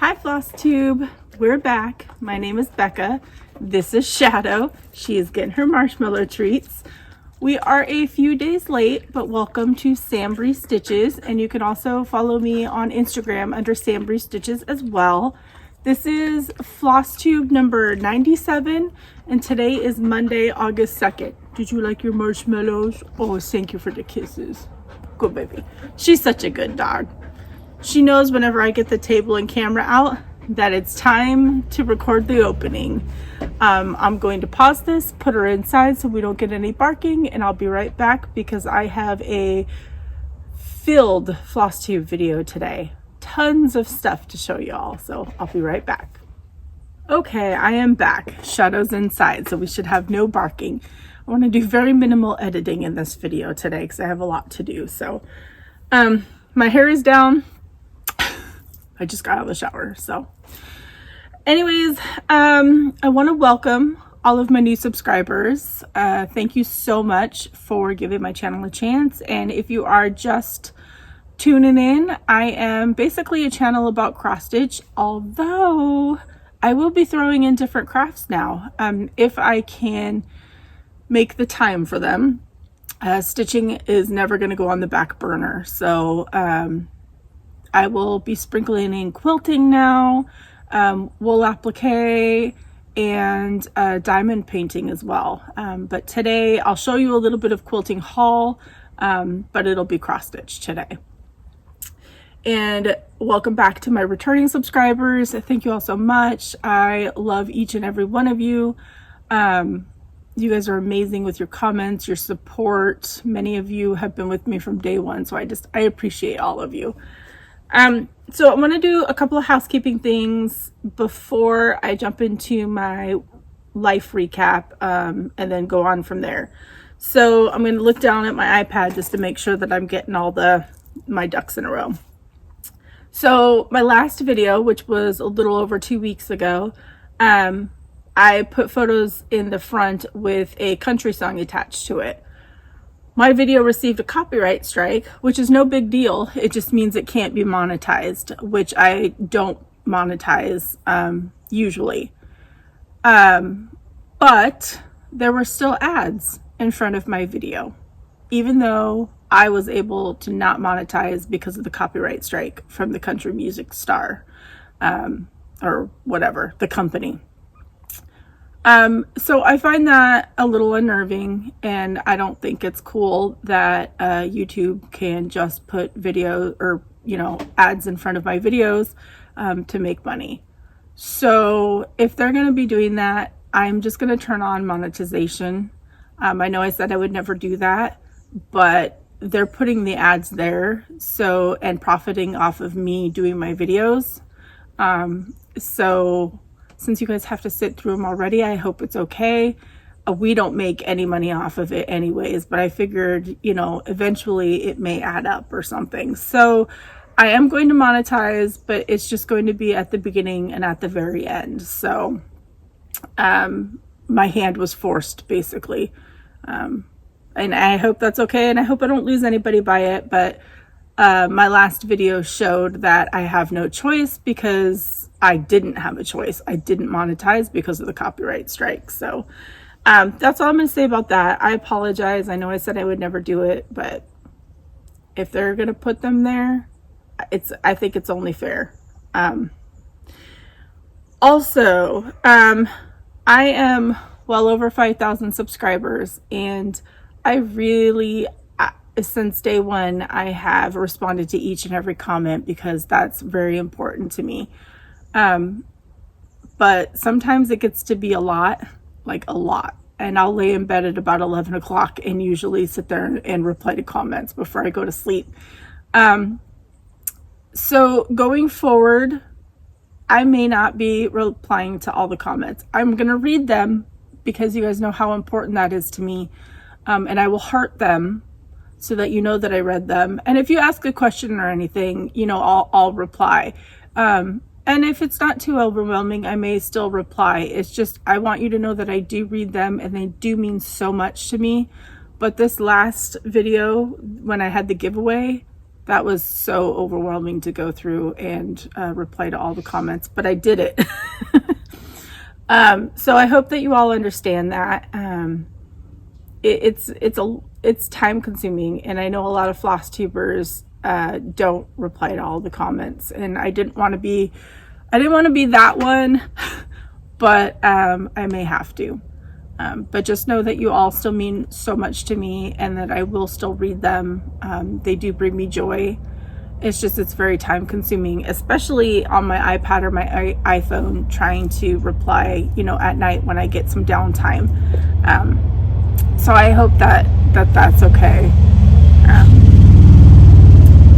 Hi Flosstube, we're back. My name is Becca. This is Shadow. She is getting her marshmallow treats. We are a few days late, but welcome to SamBrie Stitches, and you can also follow me on Instagram under SamBrie Stitches as well. This is Flosstube number 97, and today is Monday, August 2nd. Did you like your marshmallows? Oh, thank you for the kisses. Good baby. She's such a good dog. She knows whenever I get the table and camera out that it's time to record the opening. I'm going to pause this, put her inside so we don't get any barking, and I'll be right back because I have a filled Flosstube video today. Tons of stuff to show y'all, so I'll be right back. Okay, I am back. Shadow's inside, so we should have no barking. I want to do very minimal editing in this video today because I have a lot to do. So my hair is down. I just got out of the shower. So anyways, I want to welcome all of my new subscribers. Thank you so much for giving my channel a chance. And if you are just tuning in, I am basically a channel about cross stitch, although I will be throwing in different crafts now if I can make the time for them. Stitching is never going to go on the back burner, so I will be sprinkling in quilting now, wool applique, and diamond painting as well. But today I'll show you a little bit of quilting haul, but it'll be cross stitch today. And welcome back to my returning subscribers. Thank you all so much. I love each and every one of you. You guys are amazing with your comments, your support. Many of you have been with me from day one, so I appreciate all of you. So I'm going to do a couple of housekeeping things before I jump into my life recap, and then go on from there. So I'm going to look down at my iPad just to make sure that I'm getting all my ducks in a row. So my last video, which was a little over 2 weeks ago, I put photos in the front with a country song attached to it. My video received a copyright strike, which is no big deal. It just means it can't be monetized, which I don't monetize usually. But there were still ads in front of my video, even though I was able to not monetize because of the copyright strike from the country music star, or whatever, the company. So I find that a little unnerving, and I don't think it's cool that YouTube can just put video or, ads in front of my videos to make money. So if they're going to be doing that, I'm just going to turn on monetization. I know I said I would never do that, but they're putting the ads there, so, and profiting off of me doing my videos. So since you guys have to sit through them already, I hope it's okay. We don't make any money off of it anyways, but I figured, eventually it may add up or something. So I am going to monetize, but it's just going to be at the beginning and at the very end. So my hand was forced, basically. And I hope that's okay, and I hope I don't lose anybody by it, but my last video showed that I have no choice because I didn't have a choice. I didn't monetize because of the copyright strike. So that's all I'm going to say about that. I apologize. I know I said I would never do it, but if they're going to put them there, I think it's only fair. Also, I am well over 5,000 subscribers, and I really, since day one, I have responded to each and every comment because that's very important to me. But sometimes it gets to be a lot, like a lot. And I'll lay in bed at about 11 o'clock and usually sit there and reply to comments before I go to sleep. So going forward, I may not be replying to all the comments. I'm going to read them because you guys know how important that is to me. And I will heart them so that you know that I read them. And if you ask a question or anything, I'll reply. And if it's not too overwhelming, I may still reply. It's just, I want you to know that I do read them and they do mean so much to me. But this last video, when I had the giveaway, that was so overwhelming to go through and reply to all the comments, but I did it. So I hope that you all understand that. It's time consuming, and I know a lot of Flosstubers don't reply to all the comments, and I didn't want to be that one, but I may have to. But just know that you all still mean so much to me, and that I will still read them. They do bring me joy. It's just, it's very time consuming, especially on my iPad or my iPhone, trying to reply, you know, at night when I get some downtime. So I hope that's okay.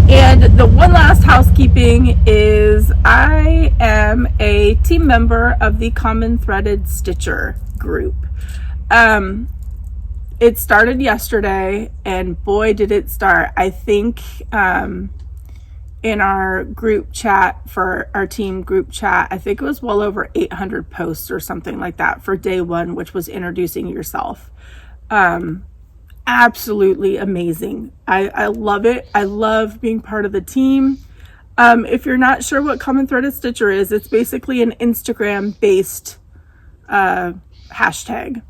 And the one last housekeeping is I am a team member of the Common Threaded Stitcher group. It started yesterday, and boy did it start. I think in our group chat, for our team group chat, I think it was well over 800 posts or something like that for day one, which was introducing yourself. Absolutely amazing. I love it. I love being part of the team. If you're not sure what Common Threaded Stitcher is, it's basically an Instagram based hashtag.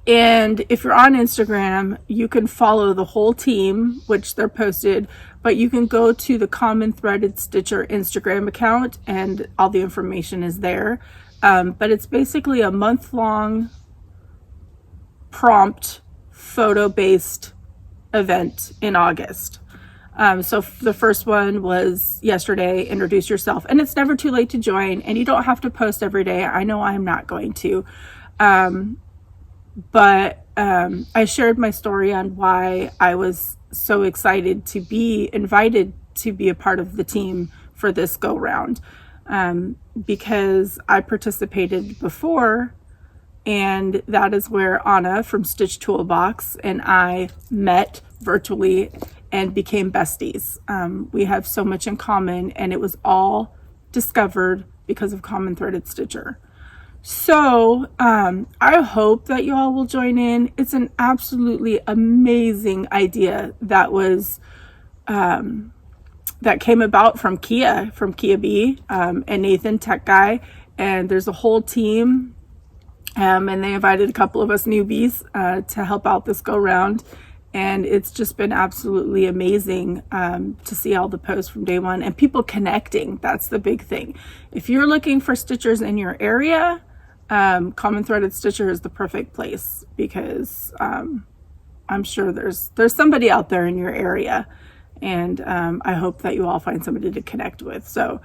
And if you're on Instagram, you can follow the whole team, which they're posted, but you can go to the Common Threaded Stitcher Instagram account and all the information is there. But it's basically a month-long prompt photo-based event in August. So the first one was yesterday, introduce yourself, and it's never too late to join, and you don't have to post every day. I know I'm not going to. But I shared my story on why I was so excited to be invited to be a part of the team for this go round, because I participated before, and that is where Anna from StitchToolBox and I met virtually and became besties. We have so much in common, and it was all discovered because of Common Threaded Stitcher. So I hope that you all will join in. It's an absolutely amazing idea that was that came about from Kia B and Nathan, tech guy, and there's a whole team, and they invited a couple of us newbies to help out this go round. And it's just been absolutely amazing to see all the posts from day one and people connecting. That's the big thing. If you're looking for stitchers in your area, Common Threaded Stitcher is the perfect place, because I'm sure there's somebody out there in your area, and I hope that you all find somebody to connect with. So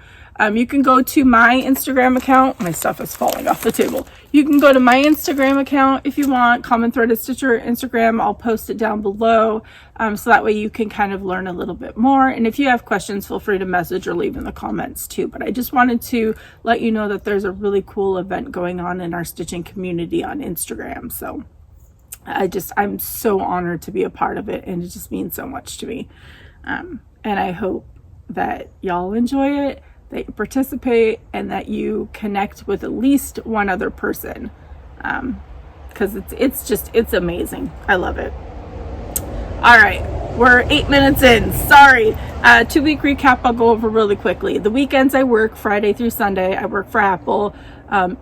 you can go to my Instagram account. My stuff is falling off the table. You can go to my Instagram account if you want, Common Threaded Stitcher Instagram. I'll post it down below, so that way you can kind of learn a little bit more. And if you have questions, feel free to message or leave in the comments too. But I just wanted to let you know that there's a really cool event going on in our stitching community on Instagram. So I'm so honored to be a part of it, and it just means so much to me. And I hope that y'all enjoy it, that you participate, and that you connect with at least one other person, because it's amazing. I love it. All right, we're 8 minutes in. Sorry. 2-week recap I'll go over really quickly. The weekends I work, Friday through Sunday. I work for Apple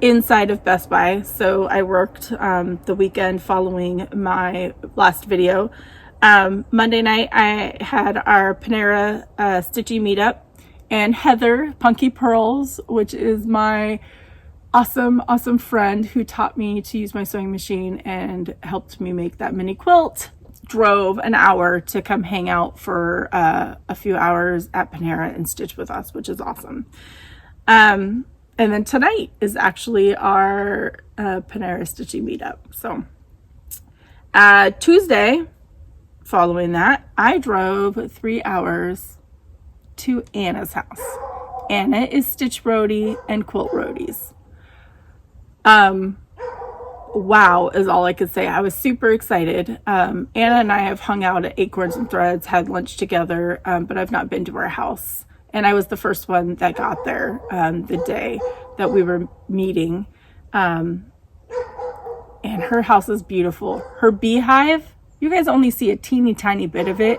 inside of Best Buy. So I worked the weekend following my last video. Monday night I had our Panera Stitchy meetup, and Heather, Punky Purls, which is my awesome friend who taught me to use my sewing machine and helped me make that mini quilt, drove an hour to come hang out for a few hours at Panera and stitch with us, which is awesome. And then tonight is actually our Panera Stitchy meetup. So Tuesday, following that, I drove 3 hours to Anna's house. Anna is Stitch Roadie and Quilt Roadies. Wow is all I could say. I was super excited. Anna and I have hung out at Acorns and Threads, had lunch together, but I've not been to her house. And I was the first one that got there the day that we were meeting. And her house is beautiful. Her beehive, you guys only see a teeny tiny bit of it.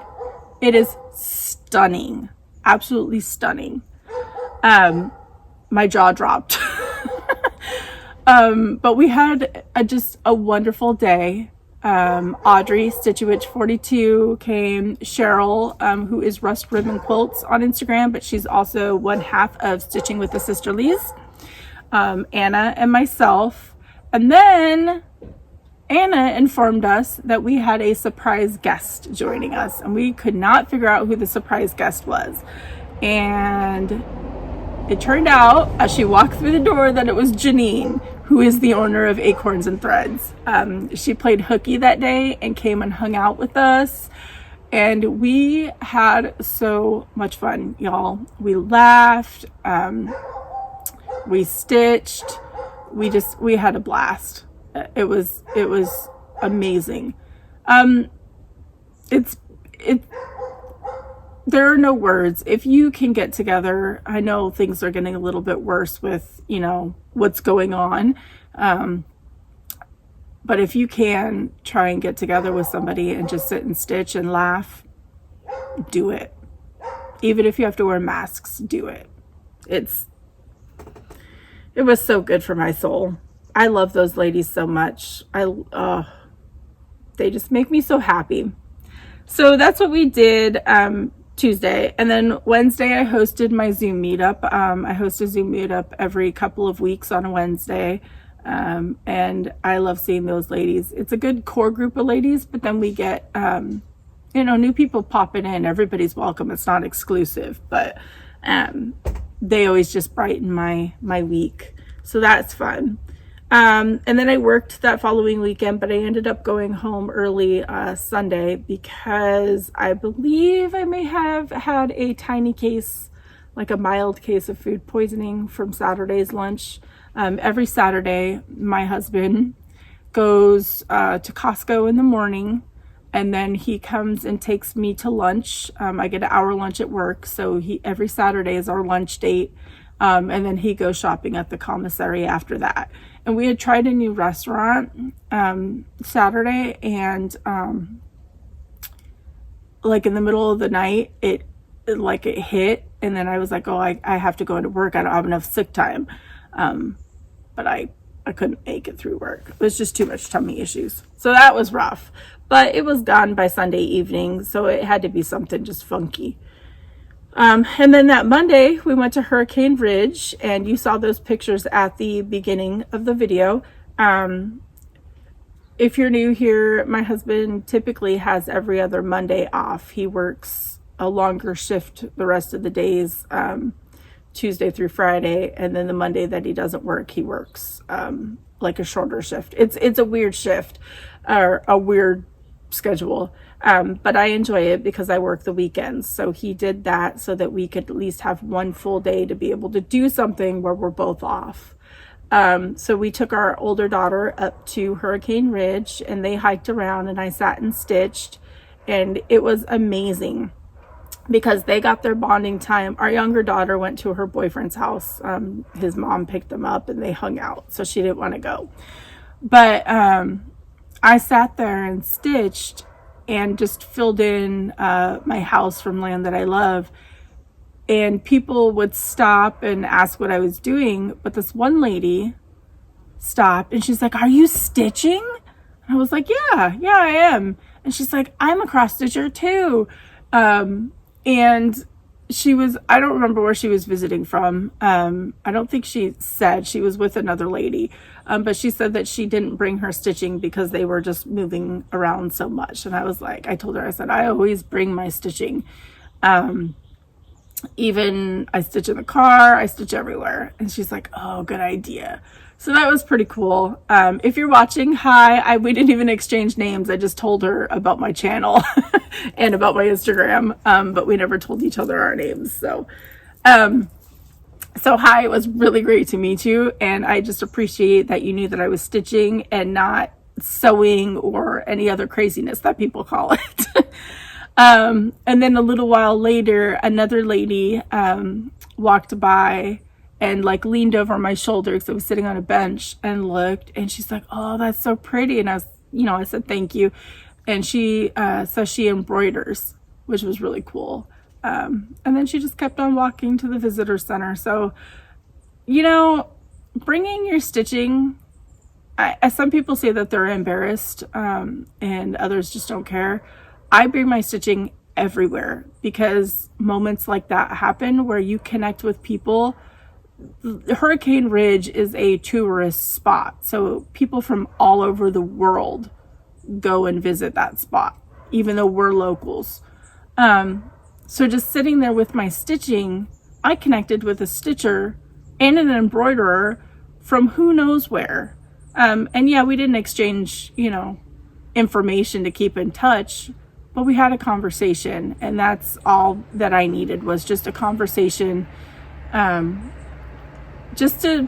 It is stunning, absolutely stunning. My jaw dropped. But we had just a wonderful day. Audrey, Stitchwitch 42 came. Cheryl, who is Rust Ribbon Quilts on Instagram, but she's also one half of Stitching with the Sisterlies. Anna and myself. And then Anna informed us that we had a surprise guest joining us, and we could not figure out who the surprise guest was. And it turned out, as she walked through the door, that it was Janine, who is the owner of Acorns and Threads. She played hooky that day and came and hung out with us. And we had so much fun, y'all. We laughed, we stitched, we had a blast. It was amazing. There are no words. If you can get together, I know things are getting a little bit worse with, you know, what's going on. But if you can try and get together with somebody and just sit and stitch and laugh, do it. Even if you have to wear masks, do it. It was so good for my soul. I love those ladies so much. They just make me so happy. So that's what we did Tuesday. And then Wednesday I hosted my Zoom meetup. I host a Zoom meetup every couple of weeks on a Wednesday. And I love seeing those ladies. It's a good core group of ladies, but then we get, you know, new people popping in. Everybody's welcome. It's not exclusive, but they always just brighten my week. So that's fun. And then I worked that following weekend, but I ended up going home early Sunday because I believe I may have had a tiny case, like a mild case of food poisoning from Saturday's lunch. Every Saturday, my husband goes to Costco in the morning, and then he comes and takes me to lunch. I get an hour lunch at work, so every Saturday is our lunch date. And then he goes shopping at the commissary after that. And we had tried a new restaurant Saturday, and like in the middle of the night, it hit, and then I was like, oh, I have to go into work. I don't have enough sick time. But I couldn't make it through work. It was just too much tummy issues. So that was rough. But it was done by Sunday evening, so it had to be something just funky. And then that Monday, we went to Hurricane Ridge, and you saw those pictures at the beginning of the video. If you're new here, my husband typically has every other Monday off. He works a longer shift the rest of the days, Tuesday through Friday, and then the Monday that he doesn't work, he works like a shorter shift. It's a weird shift, or a weird schedule. But I enjoy it because I work the weekends. So he did that so that we could at least have one full day to be able to do something where we're both off. So we took our older daughter up to Hurricane Ridge, and they hiked around, and I sat and stitched, and it was amazing because they got their bonding time. Our younger daughter went to her boyfriend's house. His mom picked them up and they hung out, so she didn't want to go. But I sat there and stitched and just filled in my house from Land That I Love. And people would stop and ask what I was doing. But this one lady stopped and she's like, "Are you stitching?" And I was like, yeah, I am. And she's like, "I'm a cross stitcher too." And she was, I don't remember where she was visiting from. I don't think she said. She was with another lady. But she said that she didn't bring her stitching because they were just moving around so much. And I was like, I told her, I said, I always bring my stitching. Even I stitch in the car, I stitch everywhere. And she's like, "Oh, good idea." So that was pretty cool. If you're watching, hi. We didn't even exchange names. I just told her about my channel and about my Instagram. But we never told each other our names. So hi, it was really great to meet you. And I just appreciate that you knew that I was stitching and not sewing or any other craziness that people call it. And then a little while later, another lady walked by and like leaned over my shoulder because I was sitting on a bench and looked, and she's like, "Oh, that's so pretty." And I said, thank you. And she says she embroiders. which was really cool. And then she just kept on walking to the visitor center. So, you know, bringing your stitching, some people say that they're embarrassed, and others just don't care. I bring my stitching everywhere because moments like that happen where you connect with people. Hurricane Ridge is a tourist spot, so people from all over the world go and visit that spot, even though we're locals. So just sitting there with my stitching, I connected with a stitcher and an embroiderer from who knows where. And yeah, we didn't exchange, you know, information to keep in touch, but we had a conversation, and that's all that I needed, was just a conversation, just to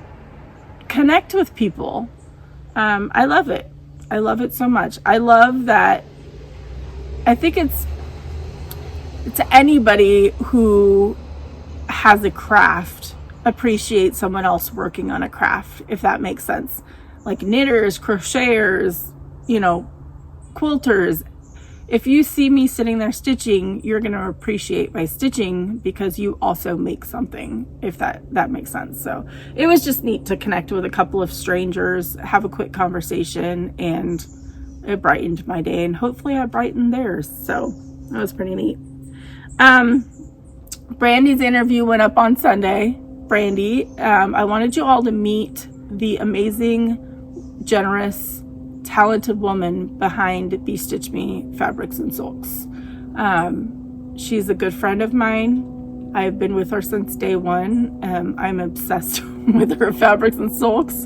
connect with people. I love it. I love it so much. I love that. I think it's to anybody who has a craft, appreciate someone else working on a craft, if that makes sense. Like knitters, crocheters, you know, quilters. If you see me sitting there stitching, you're going to appreciate my stitching because you also make something, if that makes sense. So it was just neat to connect with a couple of strangers, have a quick conversation, and it brightened my day, and hopefully I brightened theirs. So that was pretty neat. Brandy's interview went up on Sunday. Brandy, I wanted you all to meet the amazing, generous, talented woman behind Bestitchme Fabrics and Silks. She's a good friend of mine. I've been with her since day one. I'm obsessed with her fabrics and silks.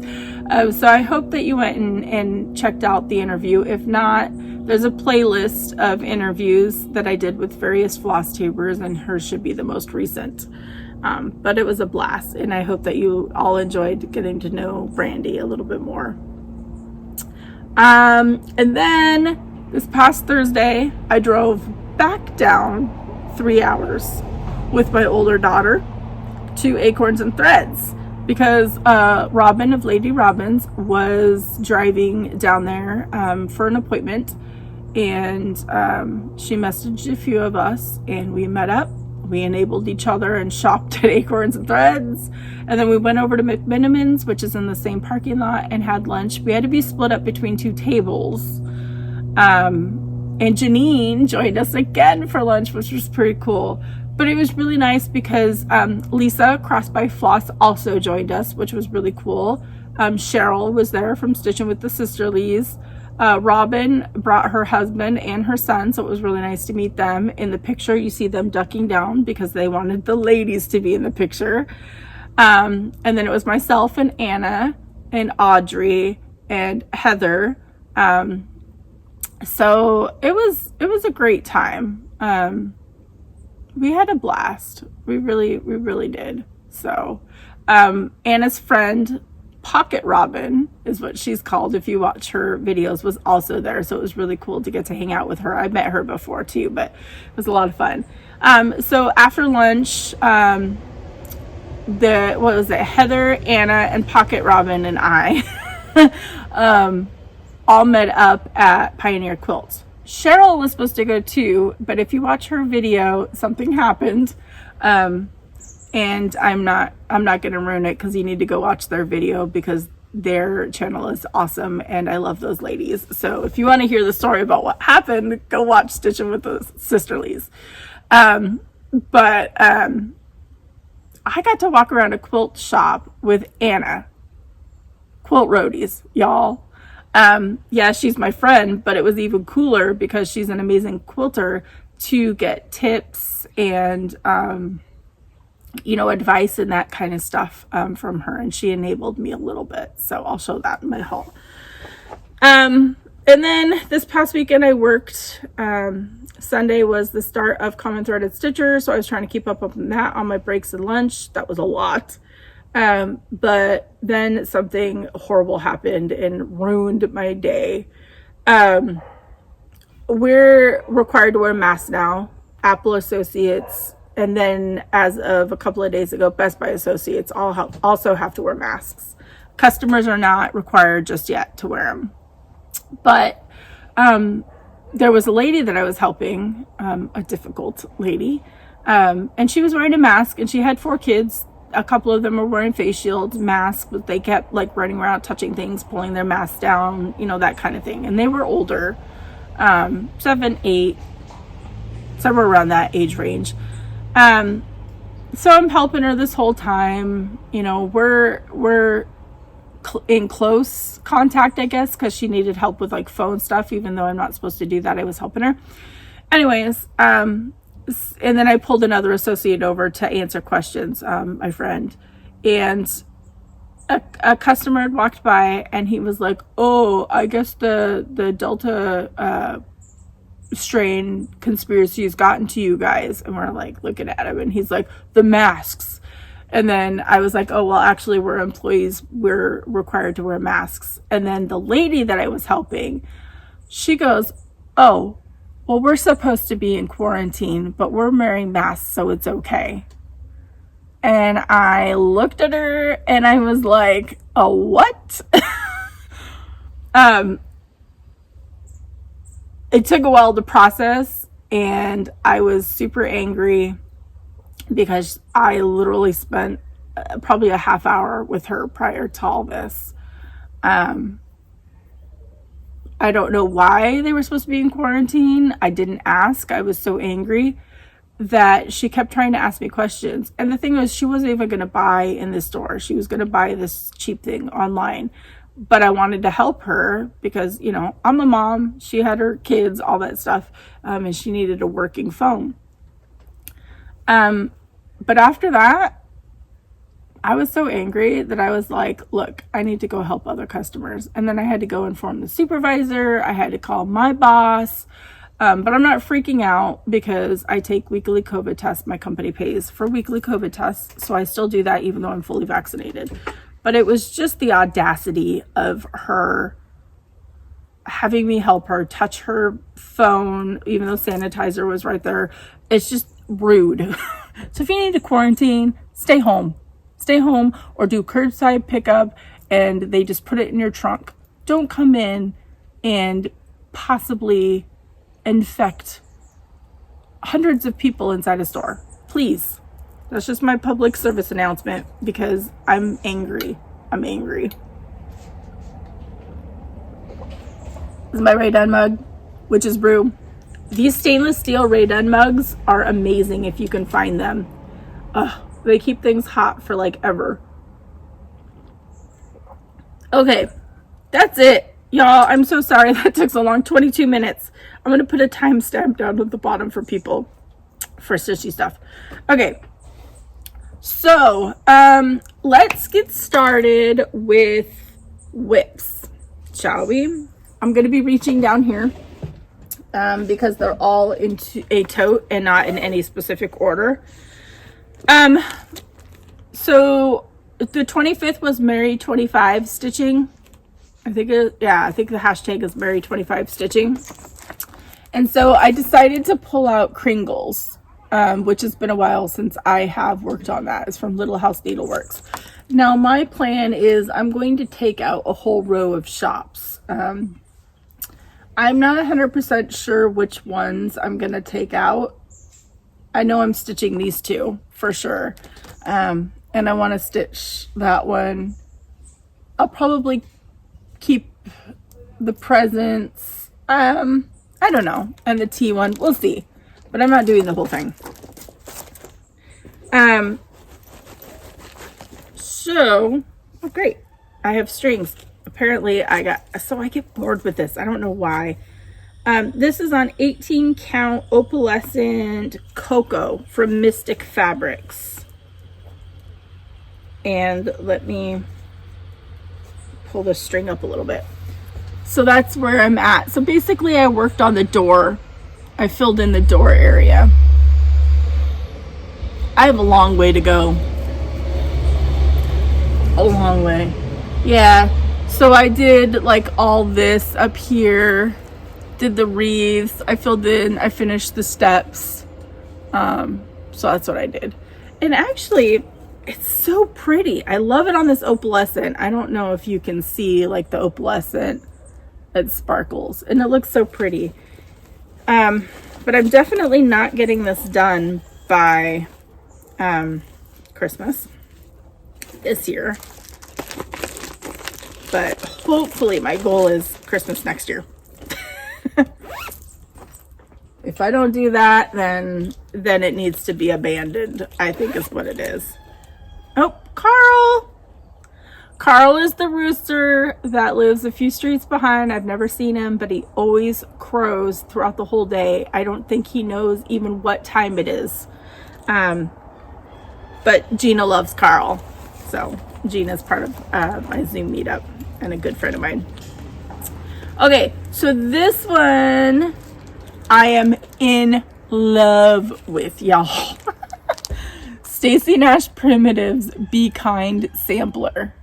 So I hope that you went and checked out the interview. If not, there's a playlist of interviews that I did with various Flosstubers, and hers should be the most recent. But it was a blast, and I hope that you all enjoyed getting to know Brandy a little bit more. And then this past Thursday, I drove back down 3 hours with my older daughter to Acorns and Threads because Robin of Lady Robins was driving down there for an appointment, and she messaged a few of us, and we met up. We enabled each other and shopped at Acorns and Threads. And then we went over to McMinimans, which is in the same parking lot, and had lunch. We had to be split up between two tables. And Janine joined us again for lunch, which was pretty cool. But it was really nice because Lisa, Cross by Floss, also joined us, which was really cool. Cheryl was there from Stitching with the Sisterlies. Robin brought her husband and her son, so it was really nice to meet them. In the picture, you see them ducking down because they wanted the ladies to be in the picture. And then it was myself and Anna and Audrey and Heather. So it was a great time. We had a blast. We really did. So Anna's friend, Pocket Robin is what she's called if you watch her videos, was also there, so it was really cool to get to hang out with her. I met her before too, but it was a lot of fun. So after lunch, Heather, Anna, and Pocket Robin and I all met up at Pioneer Quilts. Cheryl was supposed to go too, but if you watch her video, something happened. And I'm not going to ruin it because you need to go watch their video because their channel is awesome and I love those ladies. So if you want to hear the story about what happened, go watch Stitching with the Sisterlies. But I got to walk around a quilt shop with Anna. Quilt roadies, y'all. Yeah, she's my friend, but it was even cooler because she's an amazing quilter to get tips and advice and that kind of stuff from her, and she enabled me a little bit, so I'll show that in my haul. And then this past weekend I worked. Sunday was the start of Common Threaded Stitcher, so I was trying to keep up on that on my breaks and lunch. That was a lot. But then something horrible happened and ruined my day. We're required to wear masks now. Apple Associates, and then as of a couple of days ago, Best Buy Associates also have to wear masks. Customers are not required just yet to wear them. But there was a lady that I was helping, a difficult lady, and she was wearing a mask, and she had 4 kids. A couple of them were wearing face shields, masks, but they kept like running around, touching things, pulling their masks down, you know, that kind of thing. And they were older, 7, 8, somewhere around that age range. So I'm helping her this whole time. You know, we're in close contact, I guess, because she needed help with like phone stuff, even though I'm not supposed to do that. I was helping her. Anyways, and then I pulled another associate over to answer questions, my friend. And a customer had walked by, and he was like, oh, I guess the Delta strain conspiracy has gotten to you guys. And we're like looking at him, and he's like, the masks. And then I was like, oh, well, actually, we're employees, we're required to wear masks. And then the lady that I was helping, she goes, oh, well, we're supposed to be in quarantine, but we're wearing masks, so it's okay. And I looked at her and I was like, a what? It took a while to process, and I was super angry because I literally spent probably a half hour with her prior to all this. I don't know why they were supposed to be in quarantine. I didn't ask. I was so angry that she kept trying to ask me questions. And the thing was, she wasn't even going to buy in the store. She was going to buy this cheap thing online. But I wanted to help her because, you know, I'm a mom. She had her kids, all that stuff. And she needed a working phone. But after that, I was so angry that I was like, look, I need to go help other customers. And then I had to go inform the supervisor. I had to call my boss. But I'm not freaking out because I take weekly COVID tests. My company pays for weekly COVID tests. So I still do that even though I'm fully vaccinated. But it was just the audacity of her having me help her touch her phone, even though sanitizer was right there. It's just rude. So if you need to quarantine, stay home. Stay home or do curbside pickup, and they just put it in your trunk. Don't come in and possibly infect hundreds of people inside a store. Please. That's just my public service announcement because I'm angry. I'm angry. This is my Rae Dunn mug, Witch's Brew. These stainless steel Rae Dunn mugs are amazing if you can find them. They keep things hot for like ever. Okay, that's it. Y'all, I'm so sorry that took so long. 22 minutes. I'm going to put a timestamp down at the bottom for people for stitchy stuff. Okay. So, let's get started with whips, shall we? I'm going to be reaching down here because they're all into a tote and not in any specific order. So the 25th was Merry 25 stitching. I think the hashtag is Merry 25 stitching. And so I decided to pull out Kringles. Which has been a while since I have worked on that. It's from Little House Needleworks. Now my plan is I'm going to take out a whole row of shops. I'm not 100% sure which ones I'm going to take out. I know I'm stitching these two for sure. And I want to stitch that one. I'll probably keep the presents. I don't know. And the tea one. We'll see. But I'm not doing the whole thing. So, oh great. I have strings. Apparently I get bored with this. I don't know why. This is on 18 count opalescent cocoa from Mystic Fabrics. And let me pull the string up a little bit. So that's where I'm at. So basically I worked on the door. I filled in the door area. I have a long way to go. A long way. Yeah. So I did like all this up here. Did the wreaths. I filled in. I finished the steps. So that's what I did. And actually, it's so pretty. I love it on this opalescent. I don't know if you can see like the opalescent. It sparkles. And it looks so pretty. But I'm definitely not getting this done by Christmas this year. But hopefully my goal is Christmas next year. If I don't do that, then it needs to be abandoned, I think is what it is. Oh, Carl! Carl is the rooster that lives a few streets behind. I've never seen him, but he always crows throughout the whole day. I don't think he knows even what time it is. But Gina loves Carl. So Gina's part of my Zoom meetup and a good friend of mine. Okay, so this one I am in love with, y'all. Stacy Nash Primitives Be Kind Sampler.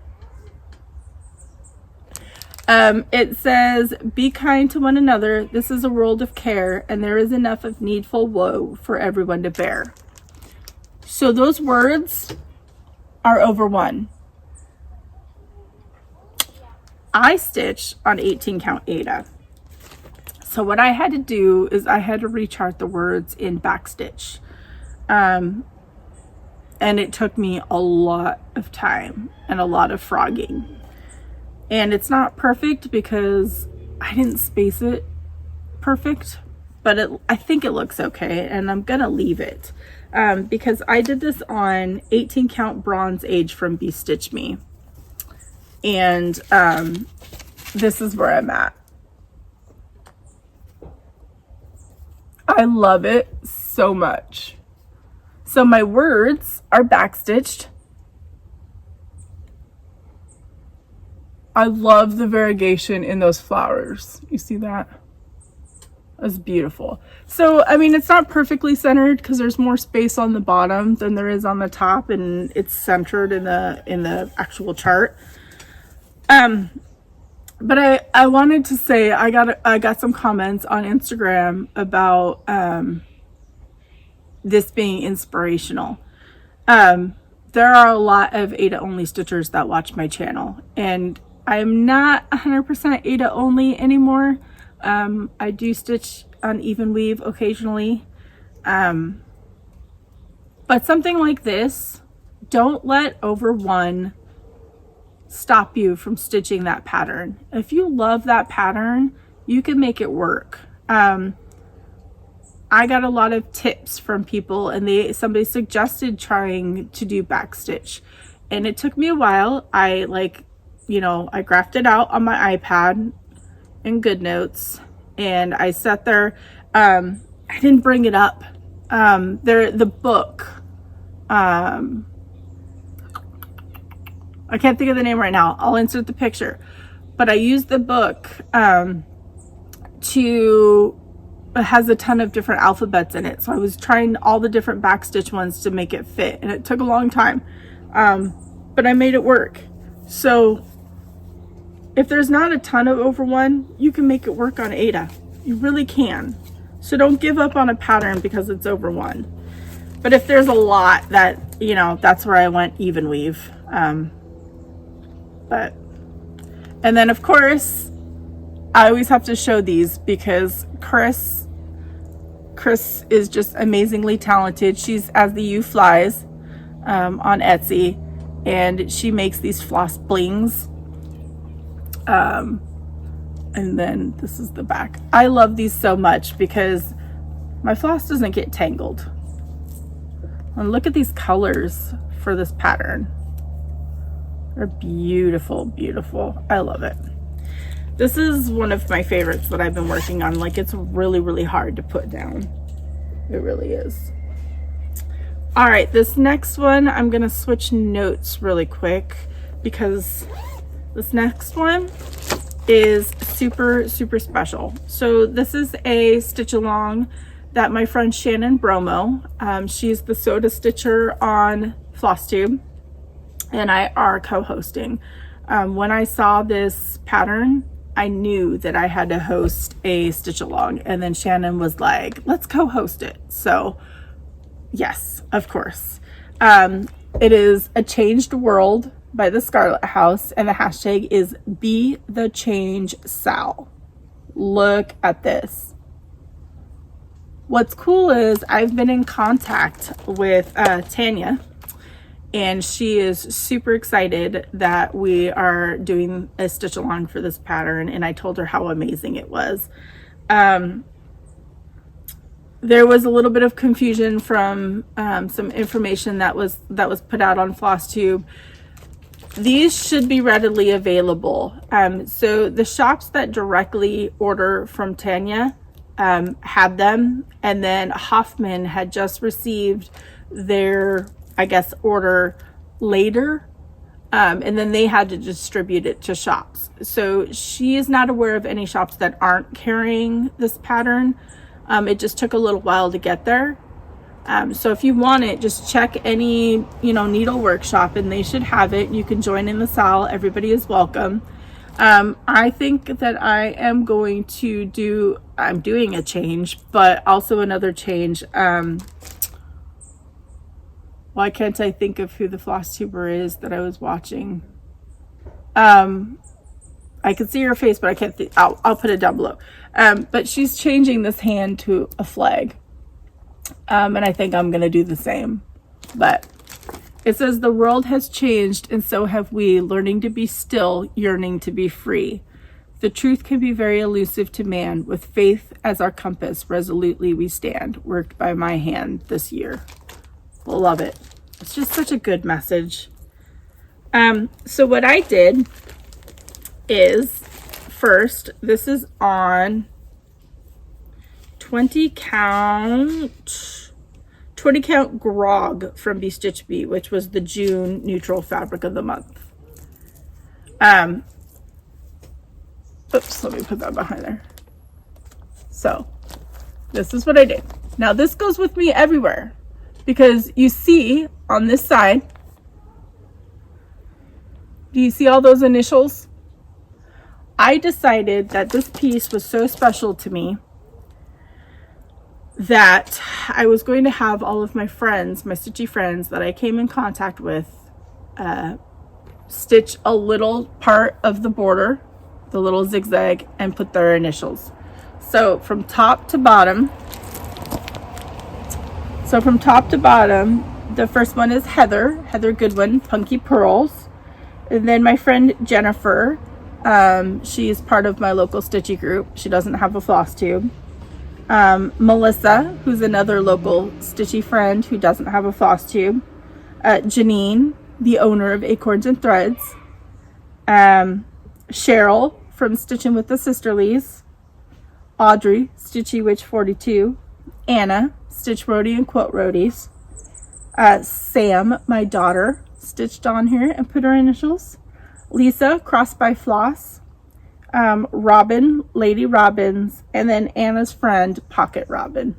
It says, be kind to one another. This is a world of care, and there is enough of needful woe for everyone to bear. So those words are over one. I stitch on 18 count Ada. So what I had to do is I had to rechart the words in backstitch. And it took me a lot of time and a lot of frogging. And it's not perfect because I didn't space it perfect, but I think it looks okay, and I'm gonna leave it because I did this on 18 count Bronze Age from Bestitchme. And this is where I'm at. I love it so much. So my words are backstitched. I love the variegation in those flowers. You see that? That's beautiful. So, I mean, it's not perfectly centered because there's more space on the bottom than there is on the top, and it's centered in the actual chart. But I wanted to say I got some comments on Instagram about this being inspirational. There are a lot of Ada only stitchers that watch my channel, and I'm not 100% Ada only anymore. I do stitch on even weave occasionally. But something like this, don't let over one stop you from stitching that pattern. If you love that pattern, you can make it work. I got a lot of tips from people, and somebody suggested trying to do backstitch, and it took me a while. I graphed it out on my iPad in GoodNotes, and I sat there. I didn't bring it up. The book. I can't think of the name right now. I'll insert the picture. But I used the book it has a ton of different alphabets in it. So I was trying all the different backstitch ones to make it fit. And it took a long time. But I made it work. So if there's not a ton of over one, you can make it work on Ada. You really can. So don't give up on a pattern because it's over one. But if there's a lot, that's where I went even weave. And then of course, I always have to show these because Chris is just amazingly talented. She's as the Yoo Flies on Etsy, and she makes these floss blings. And then this is the back. I love these so much because my floss doesn't get tangled. And look at these colors for this pattern. They're beautiful, beautiful. I love it. This is one of my favorites that I've been working on. Like, it's really, really hard to put down. It really is. All right, this next one, I'm gonna switch notes really quick because this next one is super, super special. So this is a stitch along that my friend Shannon Bromo, she's the soda stitcher on Flosstube, and I are co-hosting. When I saw this pattern, I knew that I had to host a stitch along, and then Shannon was like, let's co-host it. So yes, of course. It is A Changed World by the Scarlett House, and the hashtag is Be the Change Sal. Look at this. What's cool is I've been in contact with Tanya, and she is super excited that we are doing a stitch along for this pattern, and I told her how amazing it was. There was a little bit of confusion from some information that was put out on Flosstube. These should be readily available. So the shops that directly order from Tanya had them, and then Hoffman had just received their, I guess, order later, and then they had to distribute it to shops. So she is not aware of any shops that aren't carrying this pattern. It just took a little while to get there. So if you want it, just check any, Needleworks shop, and they should have it. You can join in the sale. Everybody is welcome. I think that I am going to I'm doing a change, but also another change. Why can't I think of who the floss tuber is that I was watching? I can see her face, but I can't think. I'll put it down below. But she's changing this hand to a flag. And I think I'm going to do the same. But it says, the world has changed, and so have we, learning to be still, yearning to be free. The truth can be very elusive to man. With faith as our compass, resolutely we stand, worked by my hand this year. Love it. It's just such a good message. So what I did is, first, this is on 20 count Grogg from Bestitchme, which was the June neutral fabric of the month. Oops, let me put that behind there. So this is what I did. Now this goes with me everywhere, because you see on this side, do you see all those initials? I decided that this piece was so special to me that I was going to have all of my friends, my stitchy friends that I came in contact with, stitch a little part of the border, the little zigzag, and put their initials. So from top to bottom, the first one is Heather Goodwin, Punky Purls. And then my friend Jennifer, she is part of my local stitchy group. She doesn't have a floss tube. Melissa, who's another local stitchy friend who doesn't have a floss tube. Janine, the owner of Acorns and Threads. Cheryl from Stitching with the Sisterlies. Audrey, Stitchy Witch 42. Anna, Stitch Roadie and Quote Roadies. Sam, my daughter, stitched on here and put her initials. Lisa, Cross by Floss. Robin, Lady Robbins, and then Anna's friend, Pocket Robin.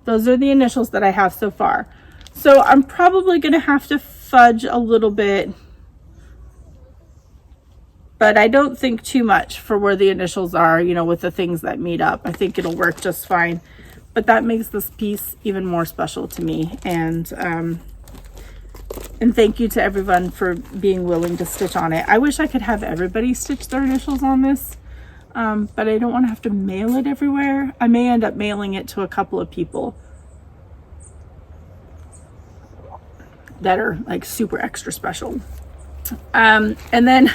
Those are the initials that I have so far. So I'm probably going to have to fudge a little bit, but I don't think too much for where the initials are, with the things that meet up. I think it'll work just fine. But that makes this piece even more special to me. And thank you to everyone for being willing to stitch on it. I wish I could have everybody stitch their initials on this, but I don't want to have to mail it everywhere. I may end up mailing it to a couple of people that are like super extra special. And then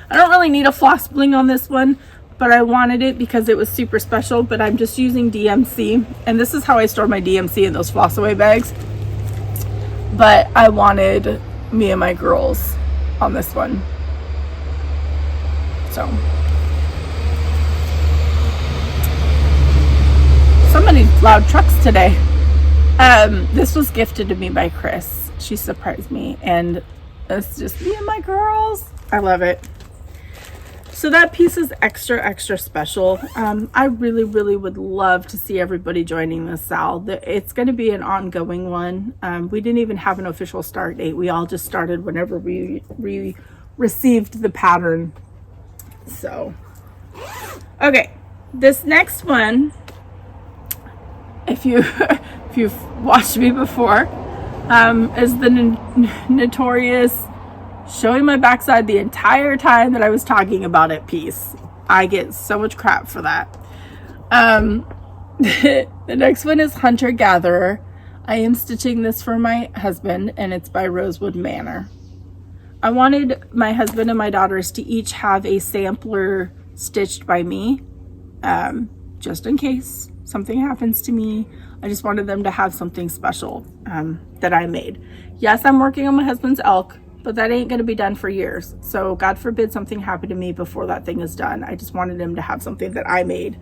I don't really need a floss bling on this one, but I wanted it because it was super special. But I'm just using DMC, and this is how I store my DMC in those floss away bags. But I wanted me and my girls on this one. So somebody's loud trucks today. This was gifted to me by Chris. She surprised me, and it's just me and my girls. I love it. So that piece is extra special. I really would love to see everybody joining this sale. It's going to be an ongoing one. We didn't even have an official start date. We all just started whenever we received the pattern. So, okay, this next one, if you've watched me before, is the notorious showing my backside the entire time that I was talking about it piece. I get so much crap for that. The next one is Hunter Gatherer. I am stitching this for my husband, and it's by Rosewood Manor. I wanted my husband and my daughters to each have a sampler stitched by me, just in case something happens to me. I just wanted them to have something special that I made. Yes, I'm working on my husband's elk, but that ain't going to be done for years. So God forbid something happened to me before that thing is done. I just wanted him to have something that I made.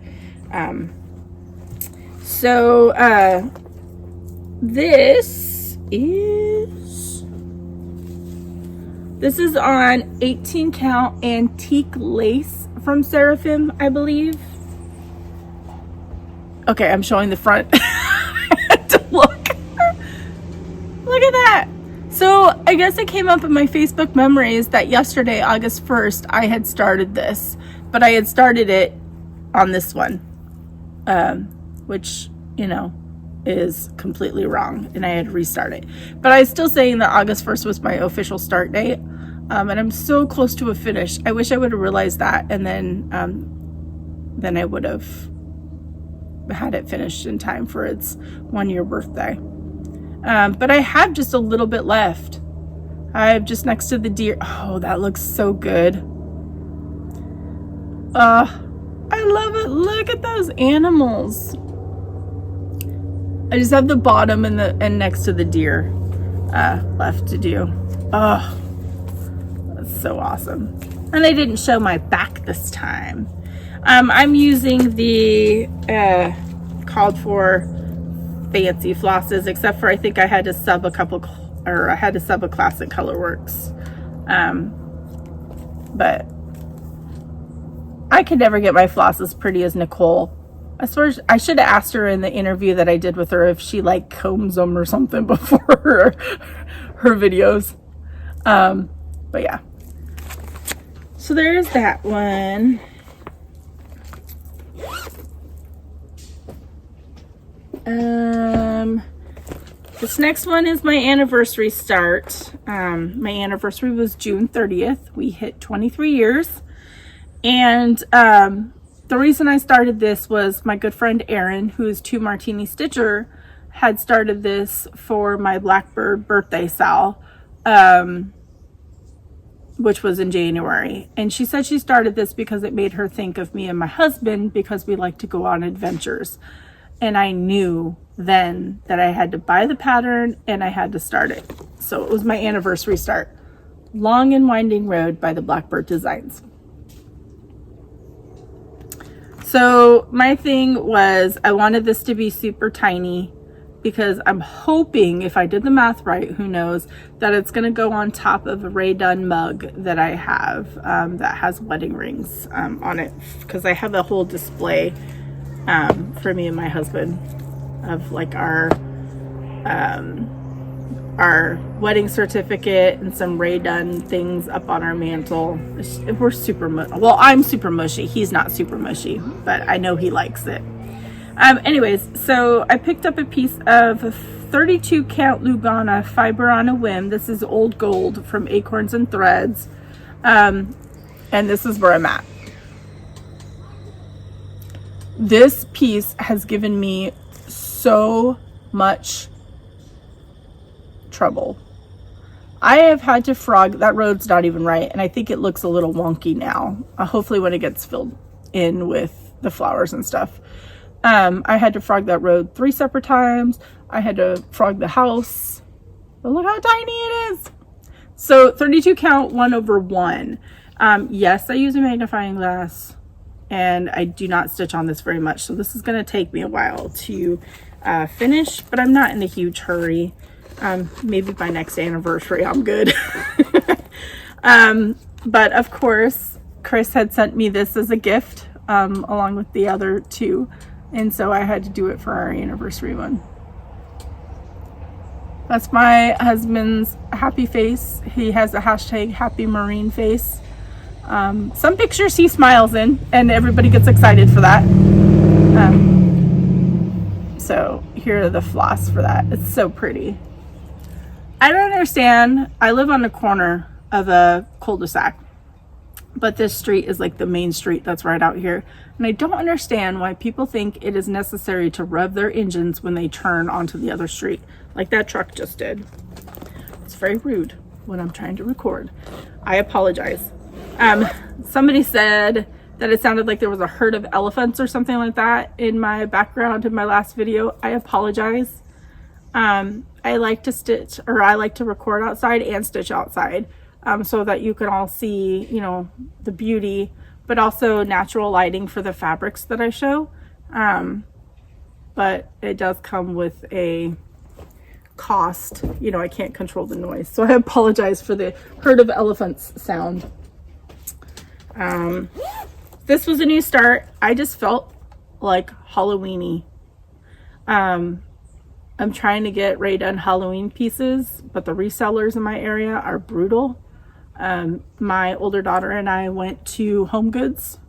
This is on 18 count antique lace from Seraphim, I believe. Okay, I'm showing the front. I had to look. Look at that. So I guess it came up in my Facebook memories that yesterday, August 1st, I had started this, but I had started it on this one, which, you know, is completely wrong, and I had to restart it. But I was still saying that August 1st was my official start date, and I'm so close to a finish. I wish I would have realized that, and then I would have had it finished in time for its 1-year birthday. But I have just a little bit left. I have just next to the deer. Oh, that looks so good. I love it. Look at those animals. I just have the bottom and next to the deer left to do. Oh, that's so awesome. And I didn't show my back this time. I'm using the called for fancy flosses, except for I think I had to sub a couple, or I had to sub a classic Colorworks. But I could never get my floss as pretty as Nicole. I swear I should have asked her in the interview that I did with her if she like combs them or something before her videos. But yeah. So there's that one. This next one is my anniversary start. My anniversary was June 30th. We hit 23 years. And the reason I started this was my good friend Erin, who is Two Martini Stitcher, had started this for my Blackbird birthday sal, which was in January. And she said she started this because it made her think of me and my husband, because we like to go on adventures. And I knew then that I had to buy the pattern and I had to start it. So it was my anniversary start. Long and Winding Road by the Blackbird Designs. So my thing was I wanted this to be super tiny, because I'm hoping, if I did the math right, who knows, that it's going to go on top of a Rae Dunn mug that I have that has wedding rings on it, because I have a whole display for me and my husband of like our wedding certificate and some Rae Dunn things up on our mantle. We're super well, I'm super mushy. He's not super mushy, but I know he likes it. Anyways, so I picked up a piece of 32 count Lugana fiber on a whim. This is old gold from Acorns and Threads, and this is where I'm at. This piece has given me so much trouble. I have had to frog, that road's not even right, and I think it looks a little wonky now. Hopefully when it gets filled in with the flowers and stuff. I had to frog that road 3 separate times. I had to frog the house. But look how tiny it is. So 32 count 1/1. Yes, I use a magnifying glass, and I do not stitch on this very much. So this is going to take me a while to finish, but I'm not in a huge hurry. Maybe by next anniversary I'm good. But of course, Chris had sent me this as a gift along with the other 2. And so I had to do it for our anniversary one. That's my husband's happy face. He has a hashtag happy marine face. Some pictures he smiles in, and everybody gets excited for that. So here are the floss for that. It's so pretty. I don't understand. I live on the corner of a cul-de-sac. but this street is like the main street that's right out here. And I don't understand why people think it is necessary to rev their engines when they turn onto the other street, like that truck just did. It's very rude when I'm trying to record. I apologize. Somebody said that it sounded like there was a herd of elephants or something like that in my background in my last video. I apologize. I like to stitch, or I like to record outside and stitch outside, so that you can all see, you know, the beauty, but also natural lighting for the fabrics that I show. But it does come with a cost. You know, I can't control the noise, so I apologize for the herd of elephants sound. This was a new start. I just felt like Halloween-y. I'm trying to get Ray done Halloween pieces, but the resellers in my area are brutal. My older daughter and I went to Home Goods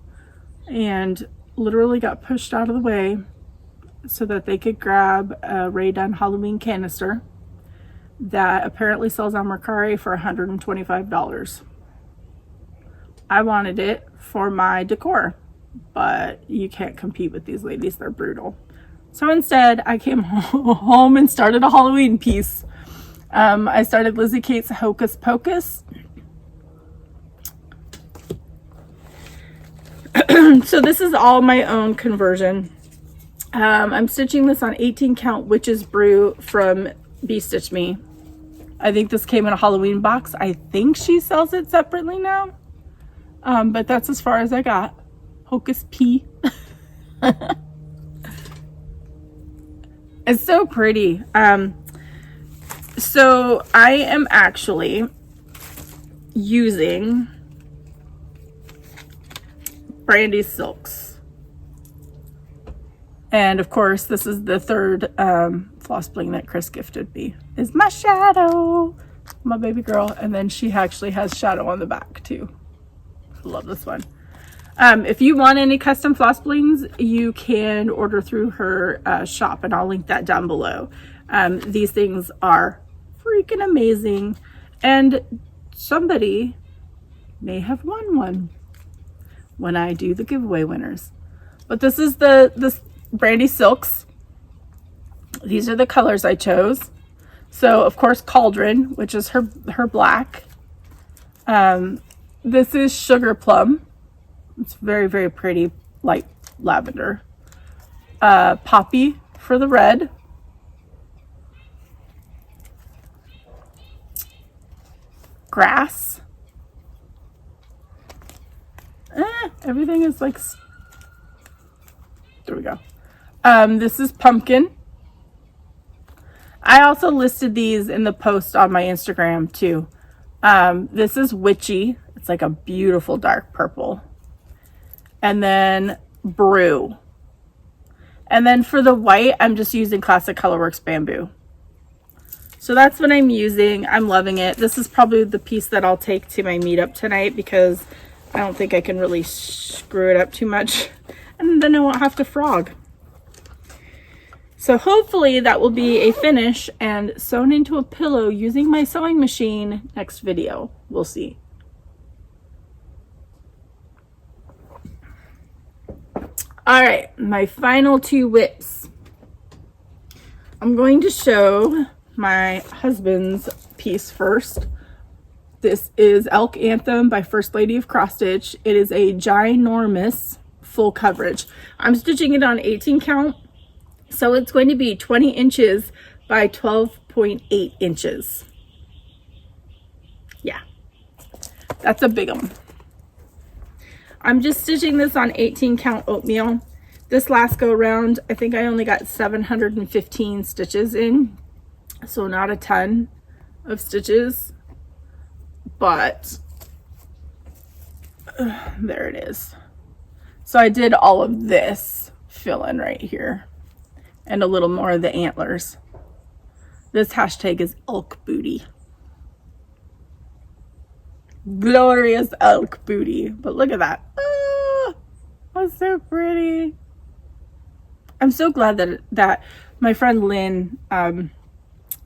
and literally got pushed out of the way so that they could grab a Ray done Halloween canister that apparently sells on Mercari for $125. I wanted it for my decor, but you can't compete with these ladies. They're brutal. So instead, I came home and started a Halloween piece. I started Lizzie Kate's Hocus Pocus. So this is all my own conversion. I'm stitching this on 18 count Witch's Brew from Bestitchme. I think this came in a Halloween box. I think she sells it separately now. But that's as far as I got. Hocus P. It's so pretty. So I am actually using Brandy Silks. And of course, this is the third floss bling that Chris gifted me. Is my shadow, my baby girl. And then she actually has shadow on the back too. I love this one. If you want any custom floss blings, you can order through her shop, and I'll link that down below. These things are freaking amazing, and somebody may have won one when I do the giveaway winners. But this is the Brandy Silks. These are the colors I chose. So of course Cauldron, which is her black. This is Sugar Plum. It's very, very pretty, light lavender. Poppy for the red. Grass. Everything is like, there we go. This is Pumpkin. I also listed these in the post on my Instagram too. This is Witchy. It's like a beautiful dark purple. And then Brew. And then for the white, I'm just using Classic Colorworks Bamboo. So that's what I'm using. I'm loving it. This is probably the piece that I'll take to my meetup tonight because I don't think I can really screw it up too much. And then I won't have to frog. So hopefully that will be a finish and sewn into a pillow using my sewing machine next video. We'll see. All right, my final two whips. I'm going to show my husband's piece first. This is Elk Anthem by First Lady of Cross Stitch. It is a ginormous full coverage. I'm stitching it on 18 count, so it's going to be 20 inches by 12.8 inches. Yeah, that's a big one. I'm just stitching this on 18 count oatmeal. This last go around, I think I only got 715 stitches in, so not a ton of stitches, but there it is. So I did all of this fill in right here and a little more of the antlers. This hashtag is elk booty. Glorious elk booty. But look at that. Oh, that's so pretty. I'm so glad that my friend Lynn,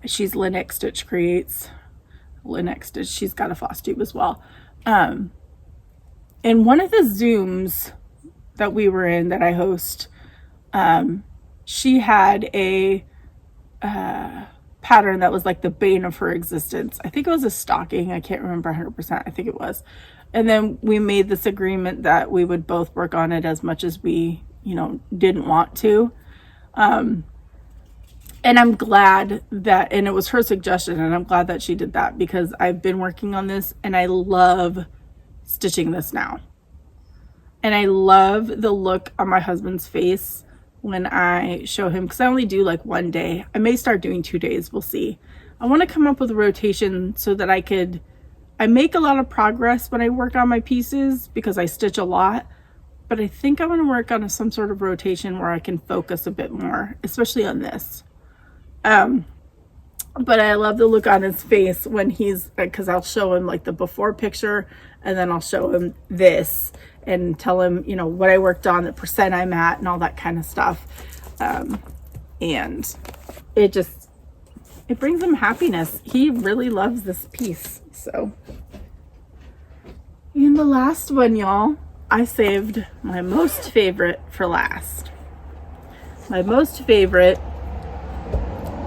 she's LynnXStitchCreates. LynnXStitch, she's got a floss tube as well. in one of the Zooms that we were in that I host, she had a pattern that was like the bane of her existence. I think it was a stocking. I can't remember 100%. I think it was. And then we made this agreement that we would both work on it as much as we, you know, didn't want to. And I'm glad that, and it was her suggestion, and I'm glad that she did that, because I've been working on this and I love stitching this now. And I love the look on my husband's face when I show him, because I only do like one day. I may start doing 2 days. We'll see. I want to come up with a rotation so that I make a lot of progress when I work on my pieces because I stitch a lot, but I think I want to work on some sort of rotation where I can focus a bit more, especially on this. But I love the look on his face when he's, because I'll show him like the before picture, and then I'll show him this and tell him, you know, what I worked on, the percent I'm at, and all that kind of stuff. And it brings him happiness. He really loves this piece. So, and the last one, y'all, I saved my most favorite for last. My most favorite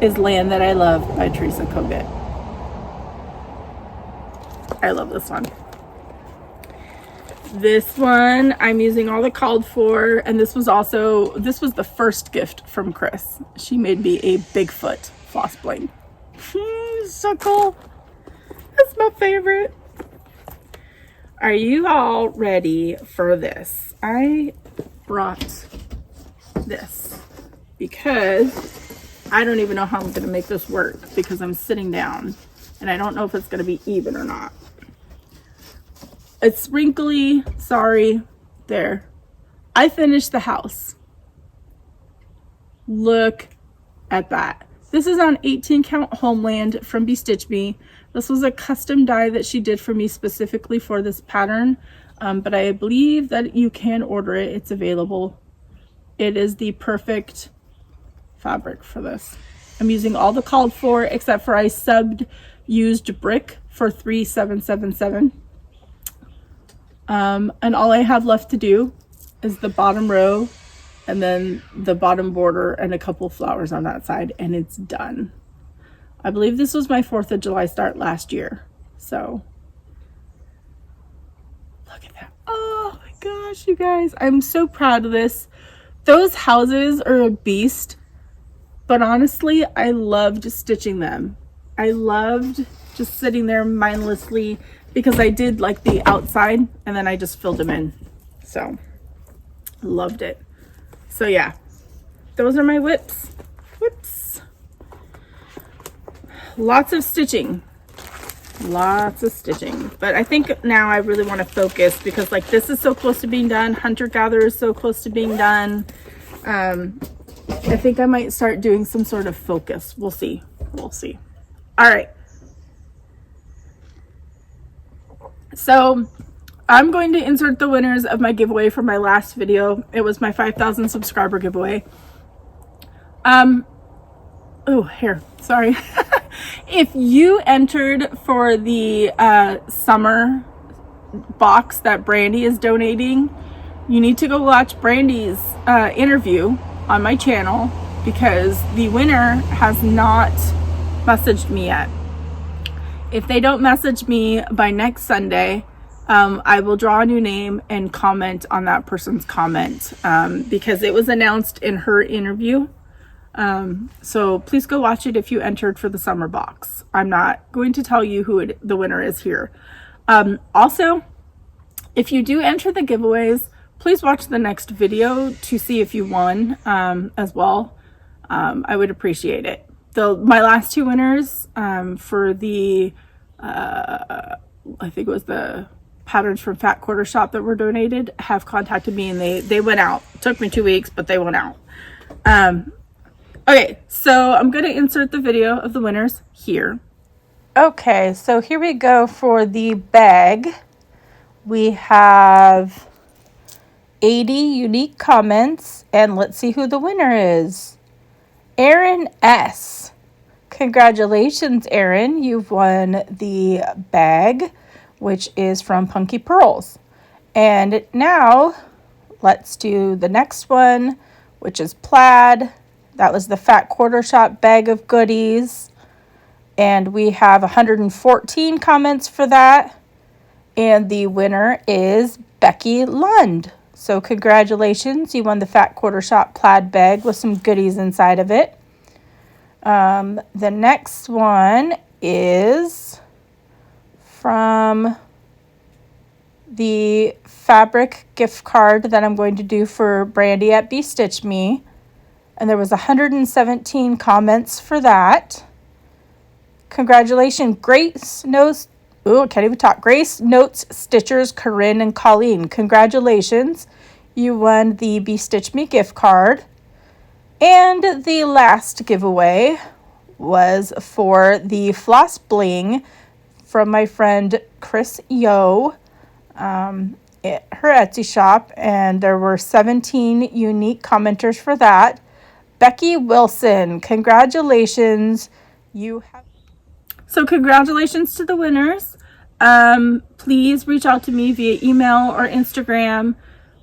is Land That I Love by Teresa Kogut. I love this one. This one I'm using all the called for, and this was the first gift from Chris. She made me a Bigfoot floss bling. So cool. That's my favorite. Are you all ready for this? I brought this because I don't even know how I'm going to make this work, because I'm sitting down and I don't know if it's going to be even or not. It's wrinkly. Sorry. There. I finished the house. Look at that. This is on 18 count Homeland from Bestitchme. This was a custom die that she did for me specifically for this pattern. But I believe that you can order it. It's available. It is the perfect fabric for this. I'm using all the called for, except for I subbed used brick for 3777. And all I have left to do is the bottom row and then the bottom border and a couple flowers on that side, and it's done. I believe this was my 4th of July start last year. So look at that. Oh my gosh, you guys, I'm so proud of this. Those houses are a beast, but honestly, I loved stitching them. I loved just sitting there mindlessly, because I did like the outside and then I just filled them in. So loved it. So yeah, those are my whips. Lots of stitching, but I think now I really want to focus, because like this is so close to being done. Hunter gatherer is so close to being done. I think I might start doing some sort of focus. We'll see. All right. So I'm going to insert the winners of my giveaway from my last video. It was my 5,000 subscriber giveaway. Oh, here, sorry. If you entered for the summer box that Brandy is donating, you need to go watch Brandy's interview on my channel, because the winner has not messaged me yet. If they don't message me by next Sunday, I will draw a new name and comment on that person's comment, because it was announced in her interview. So please go watch it if you entered for the summer box. I'm not going to tell you who the winner is here. Also, if you do enter the giveaways, please watch the next video to see if you won as well. I would appreciate it. My last 2 winners for the I think it was the patterns from Fat Quarter Shop that were donated have contacted me, and they went out. It took me 2 weeks, but they went out. Okay, so I'm going to insert the video of the winners here. Okay, so here we go for the bag. We have 80 unique comments, and let's see who the winner is. Aaron S. Congratulations, Aaron. You've won the bag, which is from Punky Purls. And now let's do the next one, which is plaid. That was the Fat Quarter Shop bag of goodies. And we have 114 comments for that. And the winner is Becky Lund. So congratulations, you won the Fat Quarter Shop plaid bag with some goodies inside of it. The next one is from the fabric gift card that I'm going to do for Brandy at Bestitchme. And there was 117 comments for that. Congratulations, Grace Notes. Ooh, I can't even talk. Grace Notes Stitchers, Corinne and Colleen. Congratulations. You won the Bestitchme gift card. And the last giveaway was for the Floss Bling from my friend Chris Yo. Her Etsy shop, and there were 17 unique commenters for that. Becky Wilson, congratulations. So congratulations to the winners. Please reach out to me via email or Instagram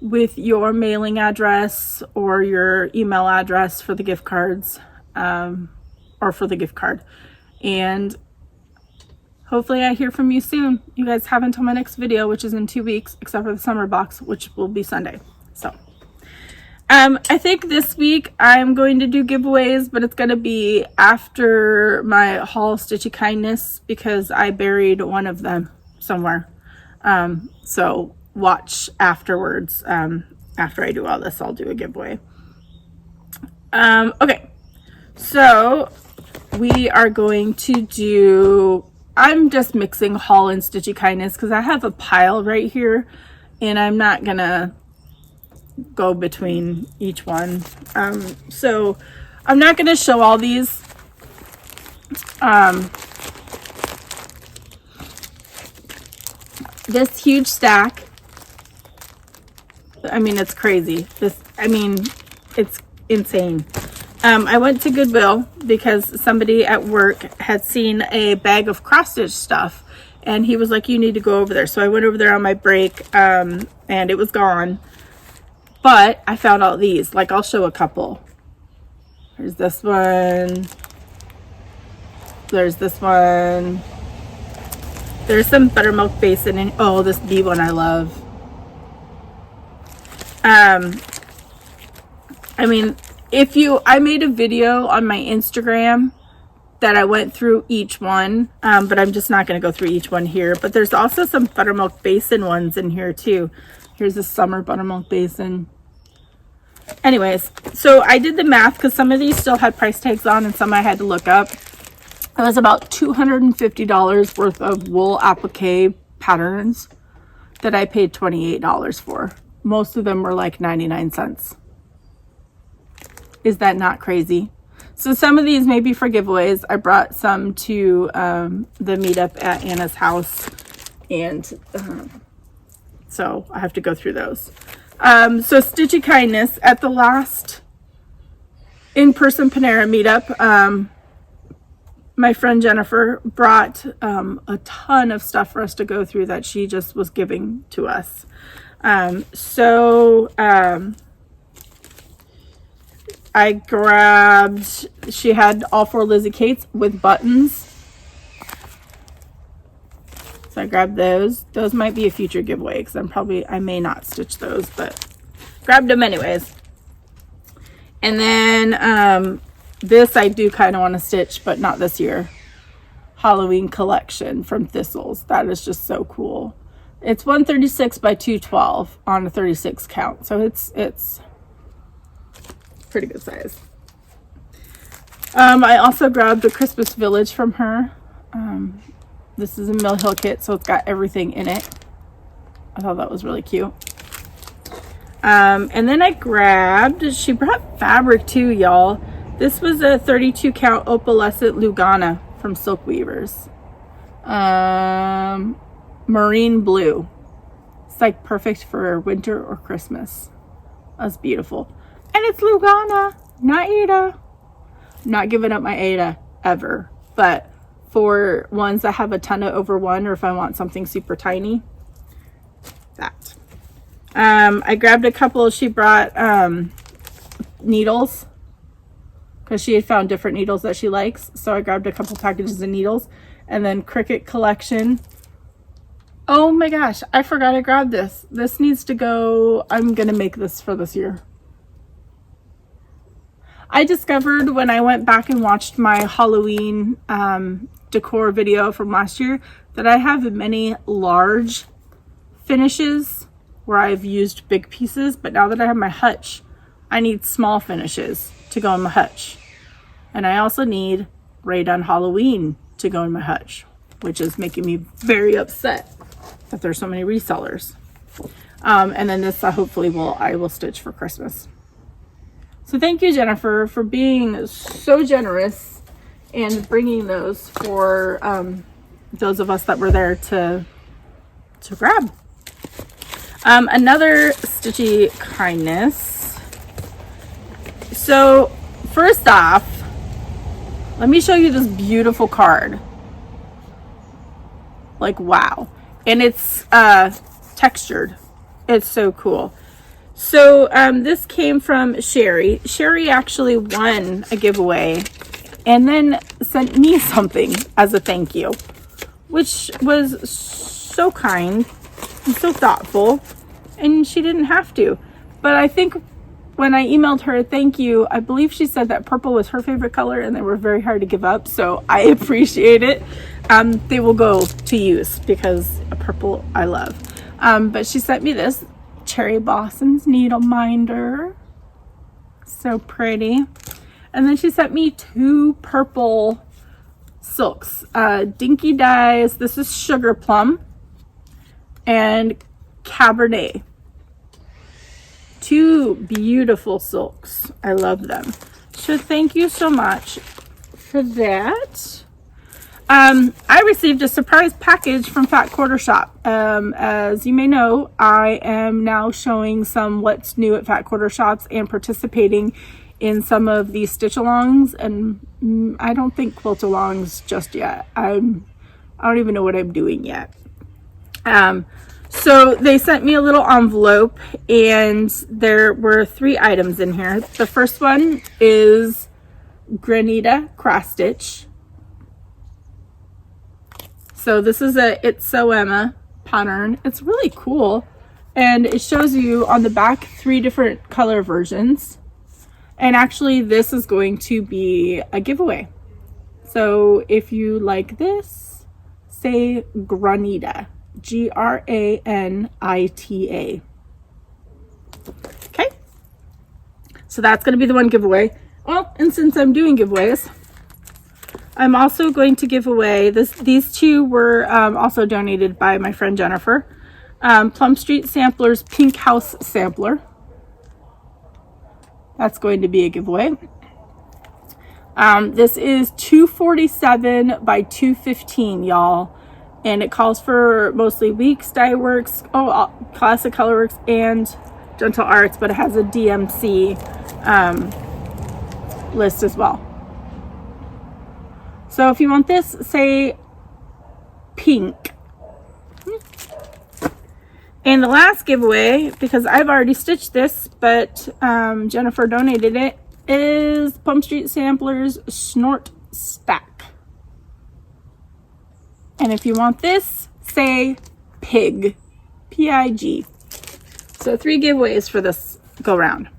with your mailing address or your email address for the gift cards, or for the gift card. And hopefully I hear from you soon. You guys have until my next video, which is in 2 weeks, except for the summer box, which will be Sunday. So I think this week I'm going to do giveaways, but it's going to be after my haul Stitchy Kindness, because I buried one of them somewhere. So watch afterwards. After I do all this, I'll do a giveaway. Okay, so we are going to do, I'm just mixing haul and Stitchy Kindness because I have a pile right here and I'm not gonna go between each one. So I'm not gonna show all these. This huge stack, I mean, it's crazy. It's insane. I went to Goodwill because somebody at work had seen a bag of cross stitch stuff and he was like, you need to go over there. So I went over there on my break, and it was gone, but I found all these. Like, I'll show a couple. There's this one. There's this one. There's some buttermilk basin and oh, this bee one I love. I mean, I made a video on my Instagram that I went through each one, but I'm just not going to go through each one here. But there's also some buttermilk basin ones in here too. Here's a summer buttermilk basin. Anyways, so I did the math because some of these still had price tags on and some I had to look up. It was about $250 worth of wool applique patterns that I paid $28 for. Most of them were like 99 cents. Is that not crazy? So some of these may be for giveaways. I brought some to the meetup at Anna's house, and so I have to go through those. So Stitchy Kindness, at the last in-person Panera meetup, my friend Jennifer brought a ton of stuff for us to go through that she just was giving to us. I grabbed, she had all 4 Lizzie Kates with buttons. So I grabbed those. Those might be a future giveaway because I may not stitch those, but grabbed them anyways. And then this I do kind of want to stitch, but not this year. Halloween collection from Thistles. That is just so cool. It's 136 by 212 on a 36 count. So it's pretty good size. I also grabbed the Christmas Village from her. This is a Mill Hill kit, so it's got everything in it. I thought that was really cute. And then I grabbed, she brought fabric too, y'all. This was a 32 count opalescent Lugana from Silk Weavers. Marine blue. It's like perfect for winter or Christmas. That's beautiful. And it's Lugana, not Ada. Not giving up my Ada ever, but for ones that have a ton of over 1, or if I want something super tiny, that. I grabbed a couple. She brought needles because she had found different needles that she likes. So I grabbed a couple packages of needles. And then Cricut collection. Oh my gosh, I forgot I grabbed this. This needs to go. I'm gonna make this for this year. I discovered when I went back and watched my Halloween decor video from last year that I have many large finishes where I've used big pieces, but now that I have my hutch, I need small finishes to go in my hutch. And I also need Raid on Halloween to go in my hutch, which is making me very upset that there's so many resellers. And then this hopefully I will stitch for Christmas. So thank you, Jennifer, for being so generous and bringing those for those of us that were there to grab. Another stitchy kindness. So first off, let me show you this beautiful card. Like, wow. And it's textured. It's so cool. So this came from Sherry. Sherry actually won a giveaway and then sent me something as a thank you, which was so kind and so thoughtful, and she didn't have to. But I think when I emailed her thank you, I believe she said that purple was her favorite color and they were very hard to give up, so I appreciate it. They will go to use because purple I love. But she sent me this Cherry Blossoms needle minder. So pretty. And then she sent me 2 purple silks. Dinky Dyes. This is Sugar Plum and Cabernet. 2 beautiful silks. I love them. So thank you so much for that. I received a surprise package from Fat Quarter Shop. As you may know, I am now showing some what's new at Fat Quarter Shops and participating in some of these stitch-alongs, and I don't think quilt-alongs just yet. I don't even know what I'm doing yet. So they sent me a little envelope, and there were 3 items in here. The first one is Granita cross stitch. So this is a It's So Emma pattern. It's really cool, and it shows you on the back 3 different color versions. And actually this is going to be a giveaway. So if you like this, say Granita. Granita. Okay, so that's going to be the one giveaway. Well, and since I'm doing giveaways, I'm also going to give away these 2 were also donated by my friend Jennifer. Plum Street Sampler's Pink House Sampler. That's going to be a giveaway. This is 247 by 215, y'all. And it calls for mostly Weeks, Dye Works, Classic Colorworks, and Gentle Arts, but it has a DMC list as well. So if you want this, say pink. And the last giveaway, because I've already stitched this, but Jennifer donated it, is Plum Street Sampler's Snort Stack. And if you want this, say pig. P-I-G. So 3 giveaways for this go round.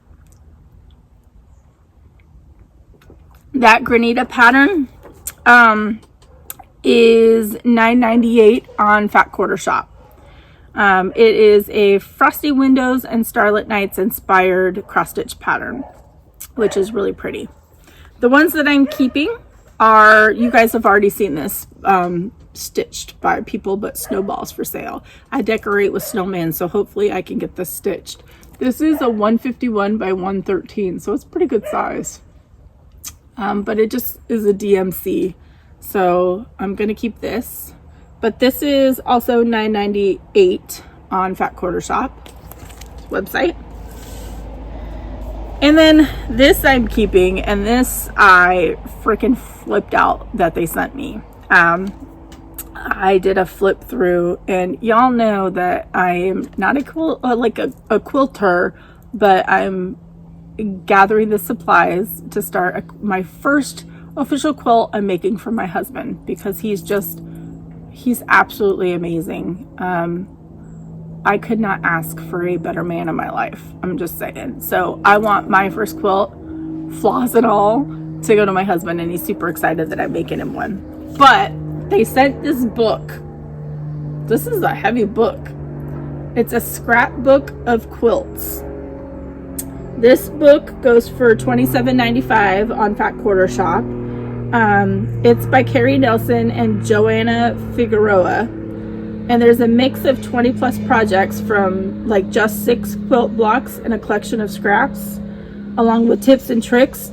That Granita pattern is $9.98 on Fat Quarter Shop. It is a Frosty Windows and Starlit Nights inspired cross stitch pattern, which is really pretty. The ones that I'm keeping are, you guys have already seen this, stitched by people, but snowballs for sale. I decorate with snowmen, so hopefully I can get this stitched. This is a 151 by 113, so it's pretty good size. But it just is a DMC, so I'm gonna keep this. But this is also $9.98 on Fat Quarter Shop website. And then this I'm keeping, and this I freaking flipped out that they sent me. I did a flip through, and y'all know that I am not a quilter, but I'm gathering the supplies to start my first official quilt I'm making for my husband, because he's absolutely amazing. I could not ask for a better man in my life. I'm just saying. So I want my first quilt, flaws and all, to go to my husband, and he's super excited that I'm making him one. But they sent this book. This is a heavy book. It's a scrapbook of quilts. This book goes for $27.95 on Fat Quarter Shop. It's by Carrie Nelson and Joanna Figueroa. And there's a mix of 20 plus projects from like just 6 quilt blocks and a collection of scraps, along with tips and tricks,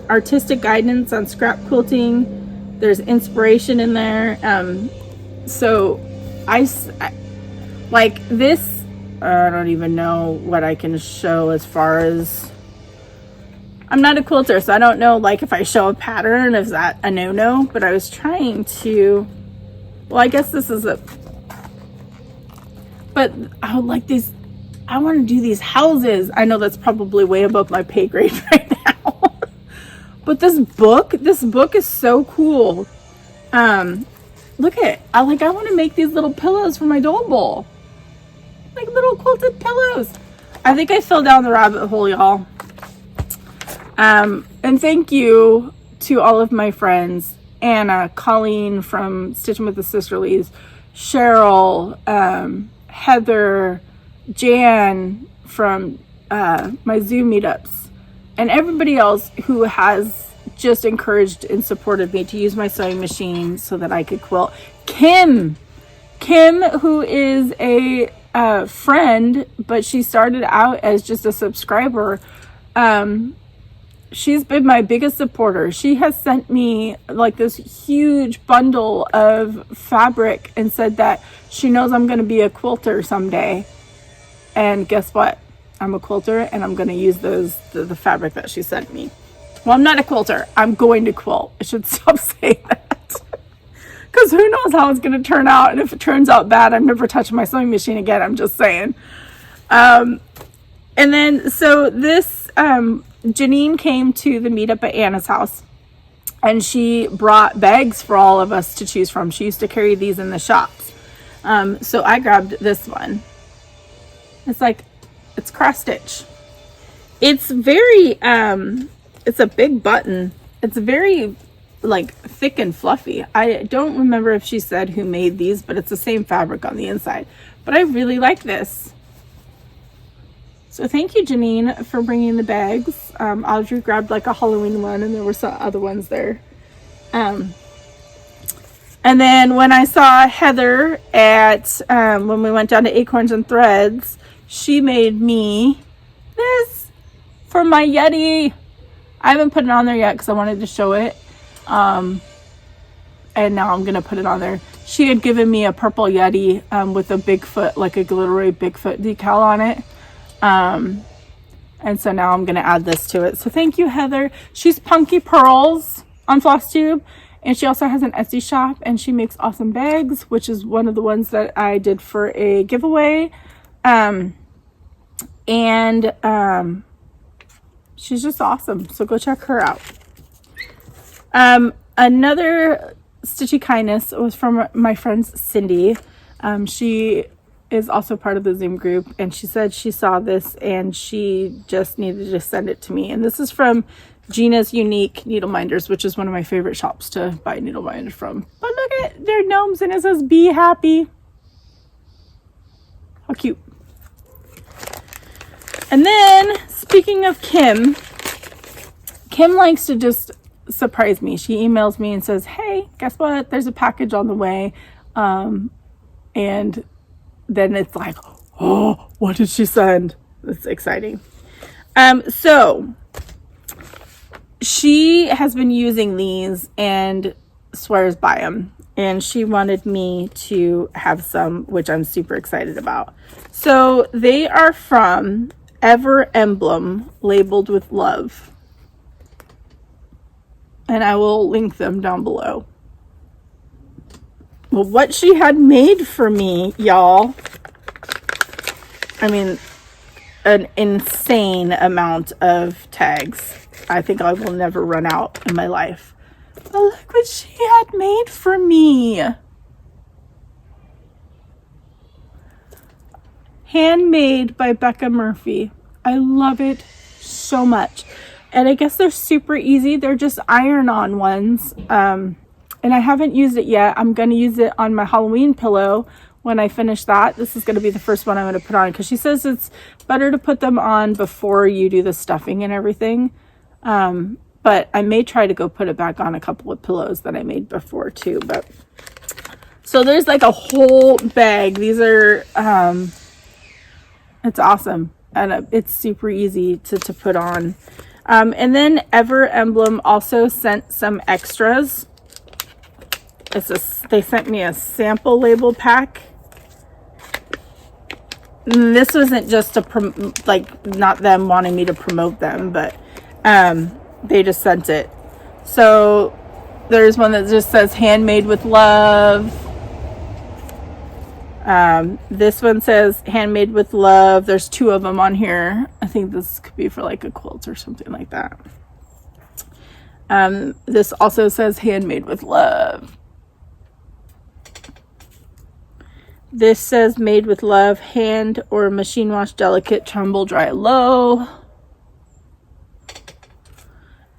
artistic guidance on scrap quilting. There's inspiration in there. So I like this. I don't even know what I can show as far as, I'm not a quilter, so I don't know like if I show a pattern, is that a no-no? But I was trying to, well, I guess this is but I would like these, I want to do these houses. I know that's probably way above my pay grade right now. But this book is so cool. Look at it. I want to make these little pillows for my doll bowl. Like little quilted pillows. I think I fell down the rabbit hole, y'all. And thank you to all of my friends. Anna, Colleen from Stitching with the Sisterlies, Cheryl, Heather, Jan from my Zoom meetups, and everybody else who has just encouraged and supported me to use my sewing machine so that I could quilt. Kim, who is a friend, but she started out as just a subscriber. She's been my biggest supporter. She has sent me like this huge bundle of fabric and said that she knows I'm going to be a quilter someday. And guess what? I'm a quilter, and I'm going to use the fabric that she sent me. Well, I'm not a quilter. I'm going to quilt. I should stop saying that. Because who knows how it's going to turn out. And if it turns out bad, I'm never touching my sewing machine again. I'm just saying. And then, so this, Janine came to the meetup at Anna's house. And she brought bags for all of us to choose from. She used to carry these in the shops. So I grabbed this one. It's cross stitch. It's very, it's a big button. It's very like thick and fluffy. I don't remember if she said who made these, but it's the same fabric on the inside. But I really like this. So thank you, Janine, for bringing the bags. Audrey grabbed like a Halloween one, and there were some other ones there. And then when I saw Heather at, when we went down to Acorns and Threads, she made me this for my Yeti. I haven't put it on there yet because I wanted to show it. And now I'm going to put it on there. She had given me a purple Yeti with a Bigfoot, like a glittery Bigfoot decal on it. And so now I'm going to add this to it. So thank you, Heather. She's Punky Purls on Flosstube. And she also has an Etsy shop, and she makes awesome bags, which is one of the ones that I did for a giveaway. She's just awesome. So go check her out. Another stitchy kindness was from my friend Cindy. She is also part of the Zoom group, and she said she saw this and she just needed to send it to me. And this is from Gina's Unique Needle Minders, which is one of my favorite shops to buy needle minders from. But look at their gnomes, and it says "Be happy." How cute. And then, speaking of Kim likes to just surprise me. She emails me and says, "Hey, guess what? There's a package on the way." And then it's like, oh, what did she send? It's exciting. So she has been using these and swears by them. And she wanted me to have some, which I'm super excited about. So they are from Ever Emblem, labeled with love. And I will link them down below. what she had made for me, y'all. I mean, an insane amount of tags. I think I will never run out in my life. But look what she had made for me. Handmade by Becca Murphy. I love it so much. And I guess they're super easy. They're just iron-on ones. And I haven't used it yet. I'm going to use it on my Halloween pillow when I finish that. This is going to be the first one I'm going to put on, because she says it's better to put them on before you do the stuffing and everything. But I may try to go put it back on a couple of pillows that I made before too. But so there's like a whole bag. These are, it's awesome. And it's super easy to put on. And then Ever Emblem also sent some extras. They sent me a sample label pack. And this wasn't just not them wanting me to promote them, but they just sent it. So there's one that just says handmade with love. This one says handmade with love. There's 2 of them on here. I think this could be for like a quilt or something like that. This also says handmade with love. This says made with love, hand or machine wash delicate, tumble dry low.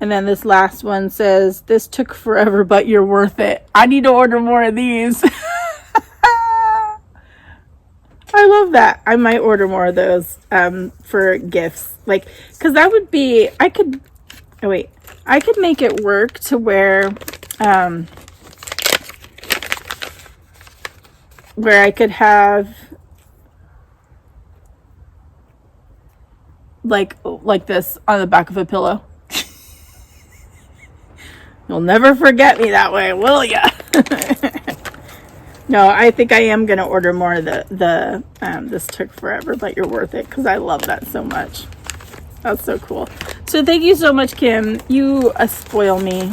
And then this last one says, this took forever, but you're worth it. I need to order more of these. I love that. I might order more of those for gifts. Like, because that would be, I could make it work to where I could have like this on the back of a pillow. You'll never forget me that way, will ya? No, I think I am going to order more of the this took forever, but you're worth it, because I love that so much. That's so cool. So thank you so much, Kim. You spoil me,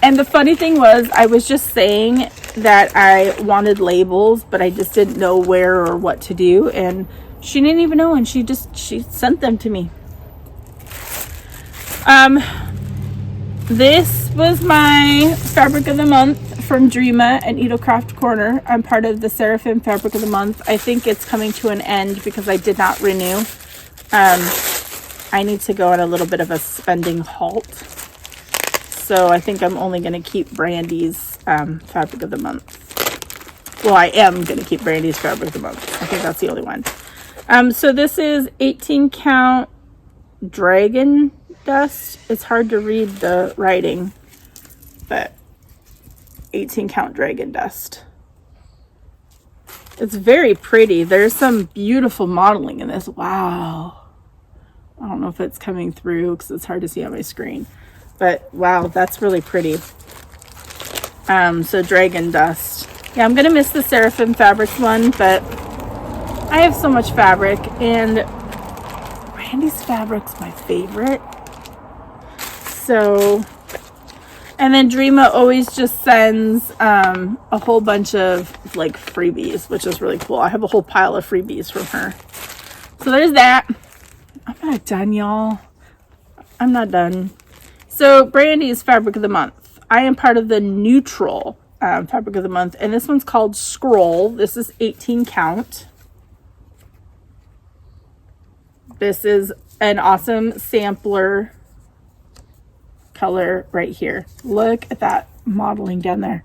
and the funny thing was, I was just saying that I wanted labels, but I just didn't know where or what to do, and she didn't even know, and she sent them to me. This was my fabric of the month from Dreama and Needlecraft Corner. I'm part of the Seraphim fabric of the month. I think it's coming to an end because I did not renew. I need to go on a little bit of a spending halt. So I think I'm only going to keep Brandy's fabric of the month. Well, I am going to keep Brandy's fabric of the month. I think that's the only one. So this is 18 count dragon dust. It's hard to read the writing, but 18 count dragon dust. It's very pretty. There's some beautiful modeling in this. Wow. I don't know if it's coming through because it's hard to see on my screen, but wow, that's really pretty. So dragon dust. Yeah, I'm gonna miss the Seraphim fabrics one, but I have so much fabric, and Brandy's fabric's my favorite. So, and then Dreama always just sends a whole bunch of like freebies, which is really cool. I have a whole pile of freebies from her. So there's that. I'm not done, y'all. I'm not done. So Brandy's fabric of the month. I am part of the neutral fabric of the month, and this one's called Scroll. This is 18 count. This is an awesome sampler color right here. Look at that modeling down there.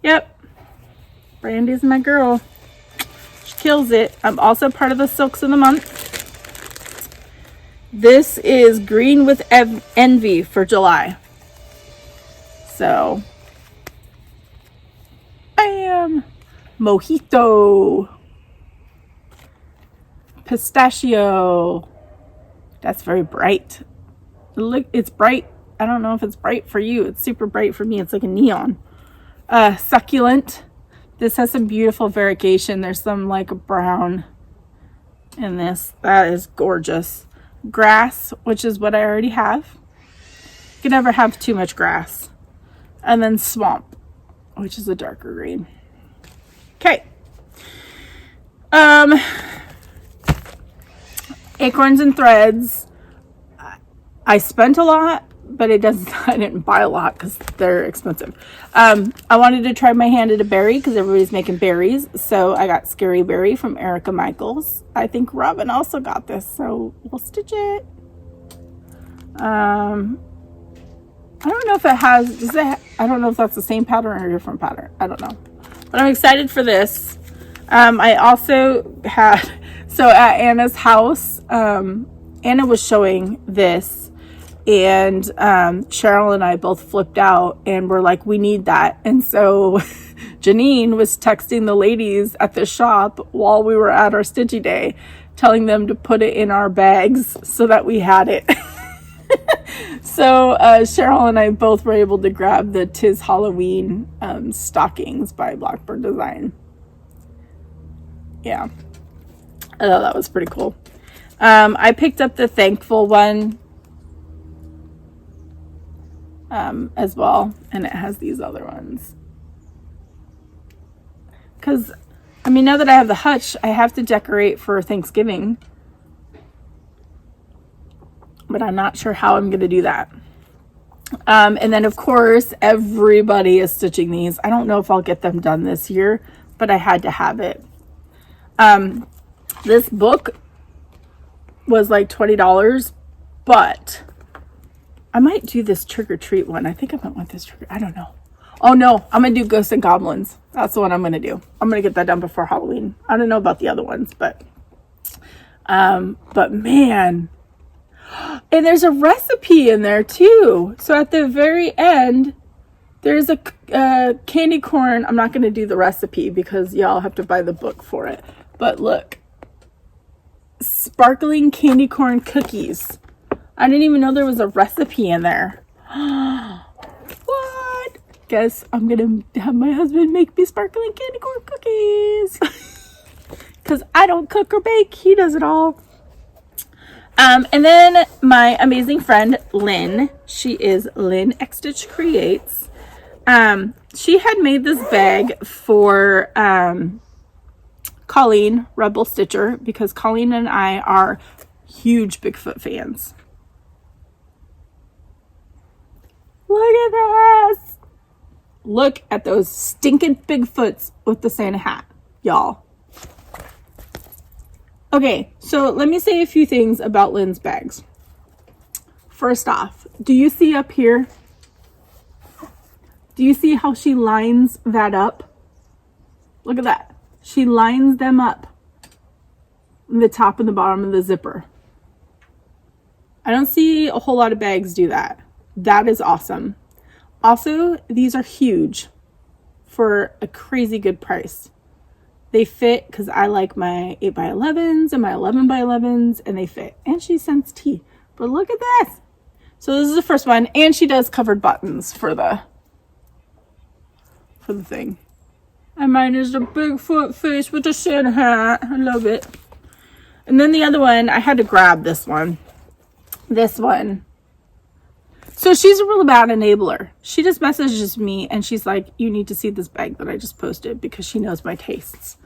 Yep, Brandy's my girl. She kills it. I'm also part of the silks of the month. This is Green with Envy for July. So, bam! Mojito. Pistachio. That's very bright. Look, it's bright. I don't know if it's bright for you. It's super bright for me. It's like a neon. Succulent. This has some beautiful variegation. There's some like brown in this. That is gorgeous. Grass, which is what I already have. You can never have too much grass. And then swamp, which is a darker green. Okay. Acorns and threads. I spent a lot, but it doesn't, I didn't buy a lot because they're expensive. I wanted to try my hand at a berry because everybody's making berries. So I got Scary Berry from Erica Michaels. I think Robin also got this, so we'll stitch it. I don't know if it has, I don't know if that's the same pattern or a different pattern. I don't know. But I'm excited for this. I also had, so at Anna's house, Anna was showing this, and Cheryl and I both flipped out and were like, we need that. And so Janine was texting the ladies at the shop while we were at our stitchy day, telling them to put it in our bags so that we had it. So Cheryl and I both were able to grab the Tis Halloween stockings by Blackbird Design. Yeah, I thought that was pretty cool. I picked up the Thankful one as well, and it has these other ones. Because, I mean, now that I have the hutch, I have to decorate for Thanksgiving. But I'm not sure how I'm going to do that. And then, of course, everybody is stitching these. I don't know if I'll get them done this year, but I had to have it. This book was like $20, but I might do this trick or treat one. I think I might want this trick. I don't know. Oh no, I'm going to do Ghosts and Goblins. That's the one I'm going to do. I'm going to get that done before Halloween. I don't know about the other ones, but man. And there's a recipe in there too. So at the very end, there's a candy corn. I'm not going to do the recipe because y'all have to buy the book for it. But look, sparkling candy corn cookies. I didn't even know there was a recipe in there. What? Guess I'm going to have my husband make me sparkling candy corn cookies. Because I don't cook or bake. He does it all. And then my amazing friend, Lynn, she is LynnXStitchCreates. She had made this bag for Colleen, Rebel Stitcher, because Colleen and I are huge Bigfoot fans. Look at this. Look at those stinking Bigfoots with the Santa hat, y'all. Okay, so let me say a few things about Lynn's bags. First off, do you see up here? Do you see how she lines that up? Look at that. She lines them up in the top and the bottom of the zipper. I don't see a whole lot of bags do that. That is awesome. Also, these are huge for a crazy good price. They fit because I like my 8x11s and my 11x11s, and they fit. And she sends tea. But look at this. So this is the first one, and she does covered buttons for the thing. And mine is the Bigfoot face with the Santa hat. I love it. And then the other one, I had to grab this one. This one. So she's a really bad enabler. She just messages me and she's like, you need to see this bag that I just posted, because she knows my tastes.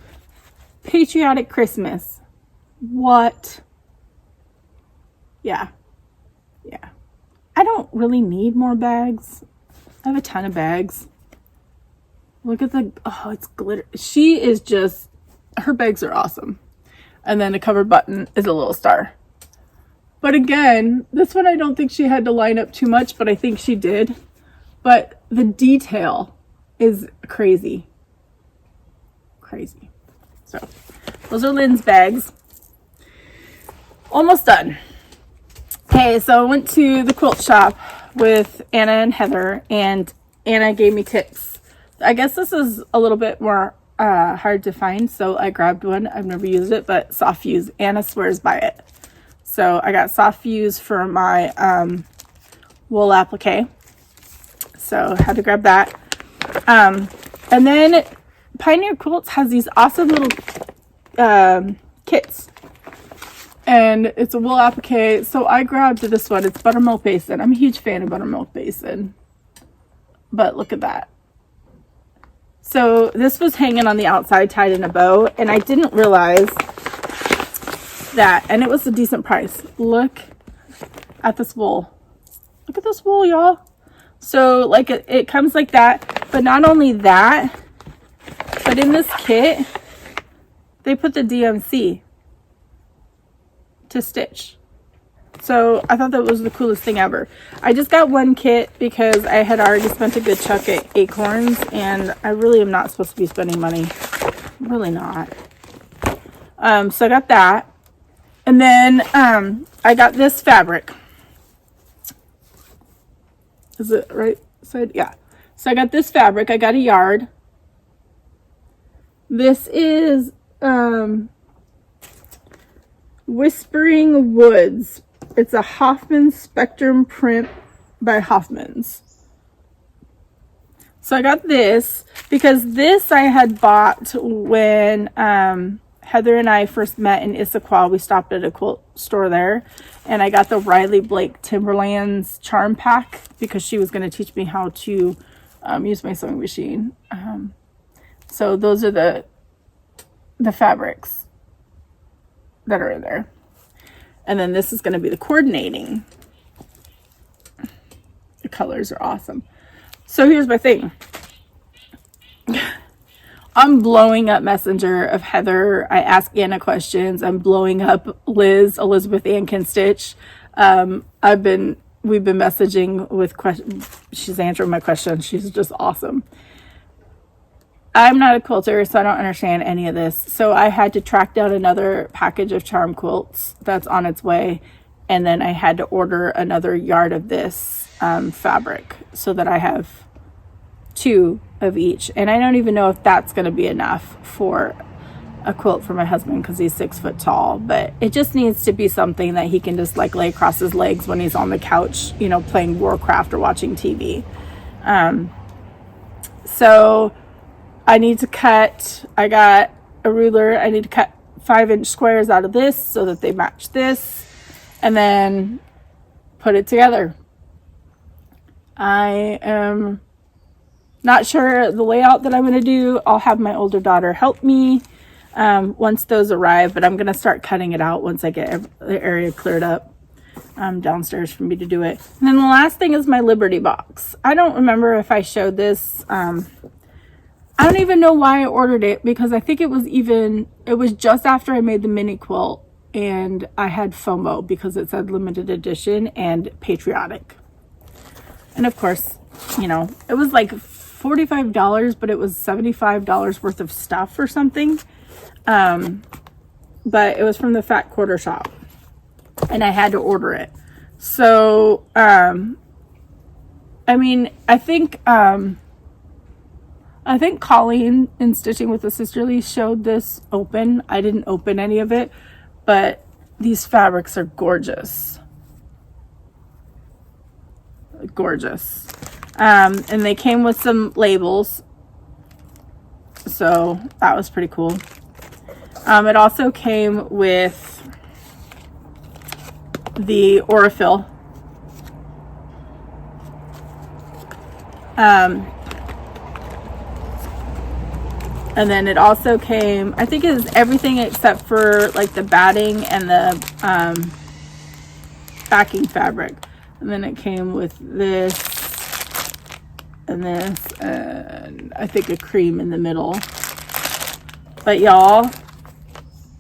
Patriotic Christmas. What? Yeah. Yeah. I don't really need more bags. I have a ton of bags. Look at the, oh, it's glitter. She is just, her bags are awesome. And then the cover button is a little star. But again, this one I don't think she had to line up too much, but I think she did. But the detail is crazy. Crazy. So, those are Lynn's bags. Almost done. Okay, so I went to the quilt shop with Anna and Heather, and Anna gave me tips. I guess this is a little bit more hard to find, so I grabbed one. I've never used it, but soft fuse. Anna swears by it. So I got soft fuse for my wool applique. So I had to grab that. And then Pioneer Quilts has these awesome little kits. and it's a wool applique. So I grabbed this one. It's buttermilk basin. I'm a huge fan of buttermilk basin, but look at that. So this was hanging on the outside, tied in a bow, and I didn't realize that, and it was a decent price. Look at this wool. Look at this wool, y'all. So like it comes like that, but not only that, but in this kit they put the DMC to stitch. So I thought that was the coolest thing ever. I just got one kit because I had already spent a good chunk at Acorns, and I really am not supposed to be spending money. I'm really not. So I got that, and then I got this fabric. Is it right side? Yeah. So I got this fabric. I got a yard. This is Whispering Woods. It's a Hoffman Spectrum print by Hoffman's. So I got this because this I had bought when Heather and I first met in Issaquah. We stopped at a quilt store there, and I got the Riley Blake Timberlands charm pack because she was going to teach me how to use my sewing machine. So those are the fabrics that are in there. And then this is going to be the coordinating. The colors are awesome. So here's my thing. I'm blowing up Messenger of Heather. I ask Anna questions. I'm blowing up Elizabeth Ann Can Stitch. We've been messaging with questions. She's answering my questions. She's just awesome. I'm not a quilter, so I don't understand any of this. So I had to track down another package of charm quilts that's on its way. And then I had to order another yard of this fabric so that I have 2 of each. And I don't even know if that's going to be enough for a quilt for my husband because he's 6 foot tall. But it just needs to be something that he can just like lay across his legs when he's on the couch, you know, playing Warcraft or watching TV. So I need to cut, I got a ruler, I need to cut 5-inch squares out of this so that they match this, and then put it together. I am not sure the layout that I'm going to do. I'll have my older daughter help me once those arrive, but I'm going to start cutting it out once I get the area cleared up downstairs for me to do it. And then the last thing is my Liberty box. I don't remember if I showed this. I don't even know why I ordered it because I think it was just after I made the mini quilt and I had FOMO because it said limited edition and patriotic. And of course, you know, it was like $45, but it was $75 worth of stuff or something. But it was from the Fat Quarter Shop and I had to order it. So, I mean, I think Colleen in Stitching with the Sisterly showed this open. I didn't open any of it, but these fabrics are gorgeous. Gorgeous. And they came with some labels. So that was pretty cool. It also came with the Aurifil. And then it also came, I think it was everything except for like the batting and the backing fabric. And then it came with this and this and I think a cream in the middle. But y'all,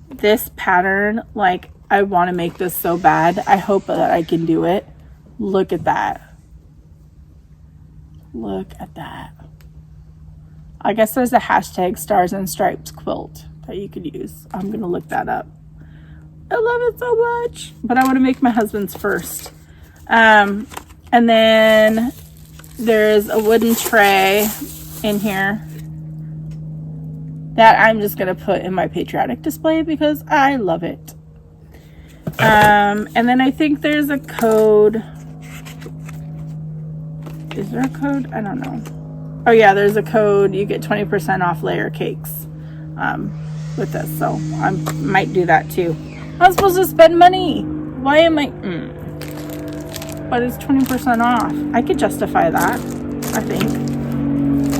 this pattern, like I want to make this so bad. I hope that I can do it. Look at that. Look at that. I guess there's a hashtag Stars and Stripes quilt that you could use. I'm going to look that up. I love it so much. But I want to make my husband's first. And then there's a wooden tray in here that I'm just going to put in my patriotic display because I love it. And then I think there's a code. Is there a code? I don't know. Oh yeah, there's a code. You get 20% off layer cakes with this. So I might do that too. I'm supposed to spend money. Why am I? But it's 20% off. I could justify that, I think.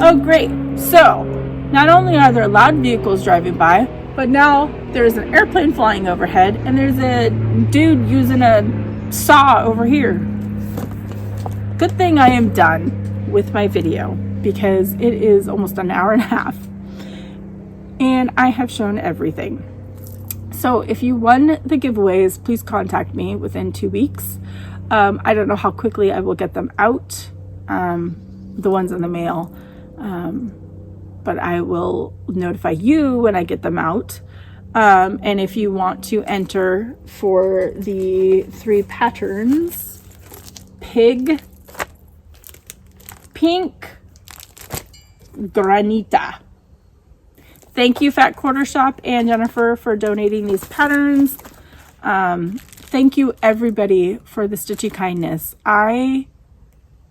Oh, great. So, not only are there loud vehicles driving by, but now there's an airplane flying overhead, and there's a dude using a saw over here. Good thing I am done with my video, because it is almost an hour and a half. And I have shown everything. So if you won the giveaways, please contact me within 2 weeks. I don't know how quickly I will get them out, the ones in the mail, but I will notify you when I get them out. And if you want to enter for the 3 patterns, pig, pink, Granita. Thank you, Fat Quarter Shop and Jennifer, for donating these patterns. Thank you, everybody, for the stitchy kindness. I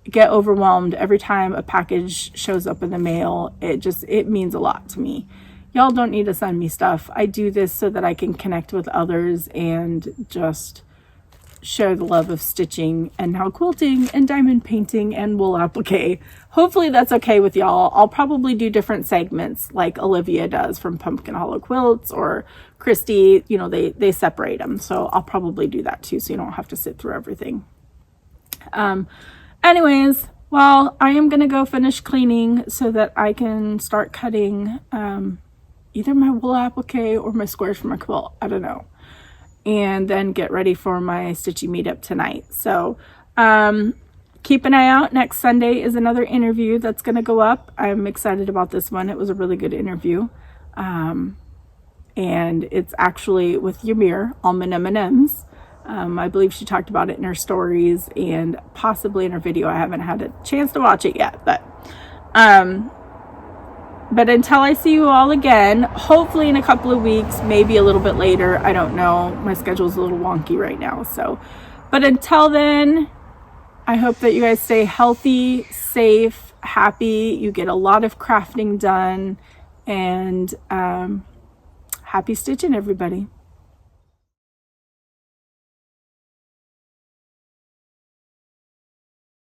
get overwhelmed every time a package shows up in the mail. It means a lot to me. Y'all don't need to send me stuff. I do this so that I can connect with others and just share the love of stitching and now quilting and diamond painting and wool applique. Hopefully that's okay with y'all. I'll probably do different segments like Olivia does from Pumpkin Hollow Quilts, or Christy, you know, they separate them. So I'll probably do that too, so you don't have to sit through everything. Anyways, well, I am gonna go finish cleaning so that I can start cutting either my wool applique or my squares for my quilt. I don't know. And then get ready for my stitchy meetup tonight. So keep an eye out. Next Sunday is another interview that's going to go up. I'm excited about this one. It was a really good interview. And it's actually with Ymir, Almond M&Ms. I believe she talked about it in her stories and possibly in her video. I haven't had a chance to watch it yet, but until I see you all again, hopefully in a couple of weeks, maybe a little bit later, I don't know. My schedule's a little wonky right now. So, but until then, I hope that you guys stay healthy, safe, happy. You get a lot of crafting done, and happy stitching, everybody.